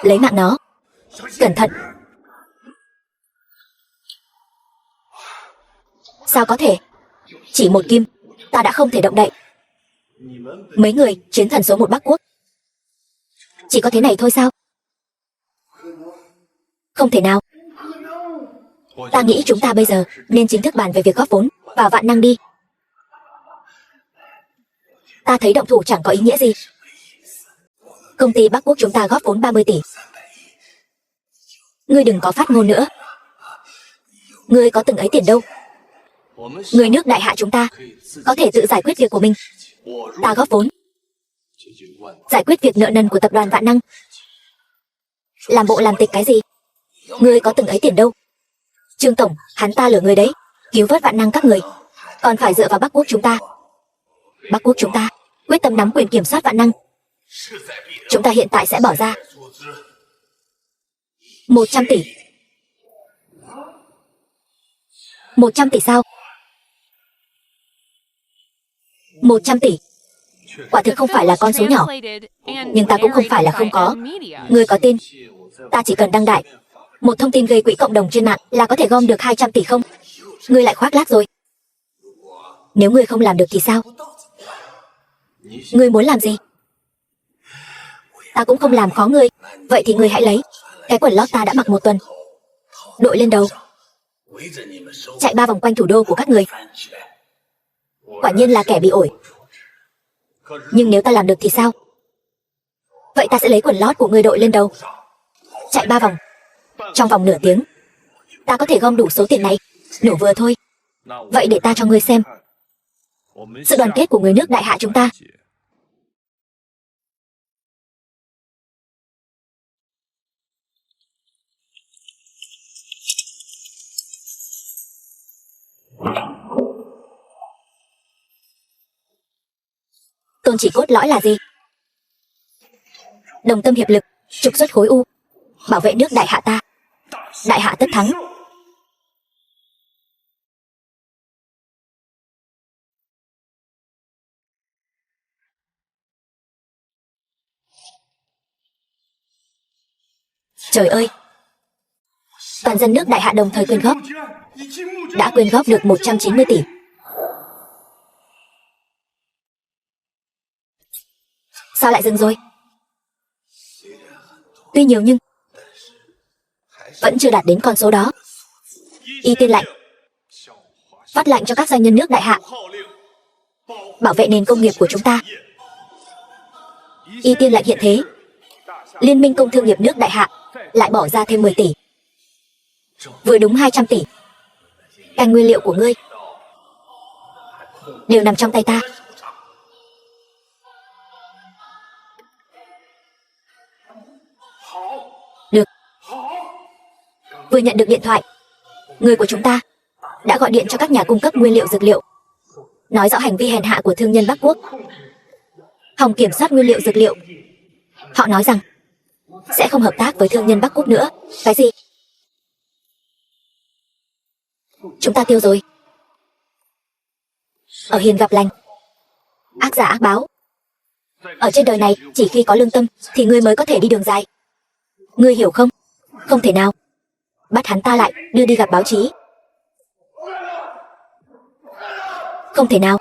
lấy mạng nó. Cẩn thận. Sao có thể? Chỉ một kim ta đã không thể động đậy. Mấy người chiến thần số 1 Bắc Quốc chỉ có thế này thôi sao? Không thể nào. Ta nghĩ chúng ta bây giờ nên chính thức bàn về việc góp vốn vào Vạn Năng đi. Ta thấy động thủ chẳng có ý nghĩa gì. Công ty Bắc Quốc chúng ta góp vốn 30 tỷ. Ngươi đừng có phát ngôn nữa. Ngươi có từng ấy tiền đâu. Người nước Đại Hạ chúng ta có thể tự giải quyết việc của mình. Ta góp vốn giải quyết việc nợ nần của tập đoàn Vạn Năng. Làm bộ làm tịch cái gì? Ngươi có từng ấy tiền đâu. Trương tổng, hắn ta lừa người đấy. Cứu vớt Vạn Năng các người còn phải dựa vào Bắc Quốc chúng ta. Bắc Quốc chúng ta quyết tâm nắm quyền kiểm soát Vạn Năng. Chúng ta hiện tại sẽ bỏ ra 100 tỷ. 100 tỷ sao? 100 tỷ. Quả thực không phải là con số nhỏ. Nhưng ta cũng không phải là không có. Ngươi có tin ta chỉ cần đăng đại một thông tin gây quỹ cộng đồng trên mạng là có thể gom được 200 tỷ không? Ngươi lại khoác lác rồi. Nếu ngươi không làm được thì sao? Ngươi muốn làm gì? Ta cũng không làm khó ngươi. Vậy thì ngươi hãy lấy cái quần lót ta đã mặc 1 tuần, đội lên đầu, chạy 3 vòng quanh thủ đô của các người. Quả nhiên là kẻ bị ổi. Nhưng nếu ta làm được thì sao? Vậy ta sẽ lấy quần lót của ngươi đội lên đầu, chạy 3 vòng. Trong vòng nửa tiếng ta có thể gom đủ số tiền này. Nổ vừa thôi. Vậy để ta cho ngươi xem sự đoàn kết của người nước Đại Hạ chúng ta. Tôn chỉ cốt lõi là gì? Đồng tâm hiệp lực, trục xuất khối u, bảo vệ nước Đại Hạ ta. Đại Hạ tất thắng. Trời ơi! Toàn dân nước Đại Hạ đồng thời quyên góp. Đã quyên góp được 190 tỷ. Sao lại dừng rồi? Tuy nhiều nhưng vẫn chưa đạt đến con số đó. Y tiên lệnh phát lệnh cho các doanh nhân nước Đại Hạ bảo vệ nền công nghiệp của chúng ta. Y tiên lệnh hiện thế, Liên minh công thương nghiệp nước Đại Hạ lại bỏ ra thêm 10 tỷ. Vừa đúng 200 tỷ. Canh nguyên liệu của ngươi đều nằm trong tay ta. Được. Vừa nhận được điện thoại, người của chúng ta đã gọi điện cho các nhà cung cấp nguyên liệu dược liệu, nói rõ hành vi hèn hạ của thương nhân Bắc Quốc, hòng kiểm soát nguyên liệu dược liệu. Họ nói rằng sẽ không hợp tác với thương nhân Bắc Quốc nữa. Cái gì? Chúng ta tiêu rồi. Ở hiền gặp lành, ác giả ác báo. Ở trên đời này, chỉ khi có lương tâm thì ngươi mới có thể đi đường dài. Ngươi hiểu không? Không thể nào. Bắt hắn ta lại, đưa đi gặp báo chí. Không thể nào.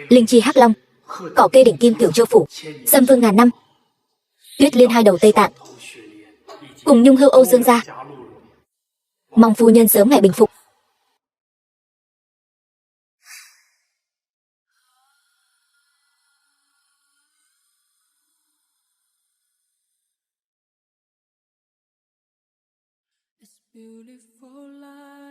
Linh chi hắc long, cỏ kê đỉnh kim cửu châu phủ, xâm vương ngàn năm, tuyết liên hai đầu Tây Tạng, cùng nhung hưu Âu Dương gia. Mong phu nhân sớm ngày bình phục. Beautiful life.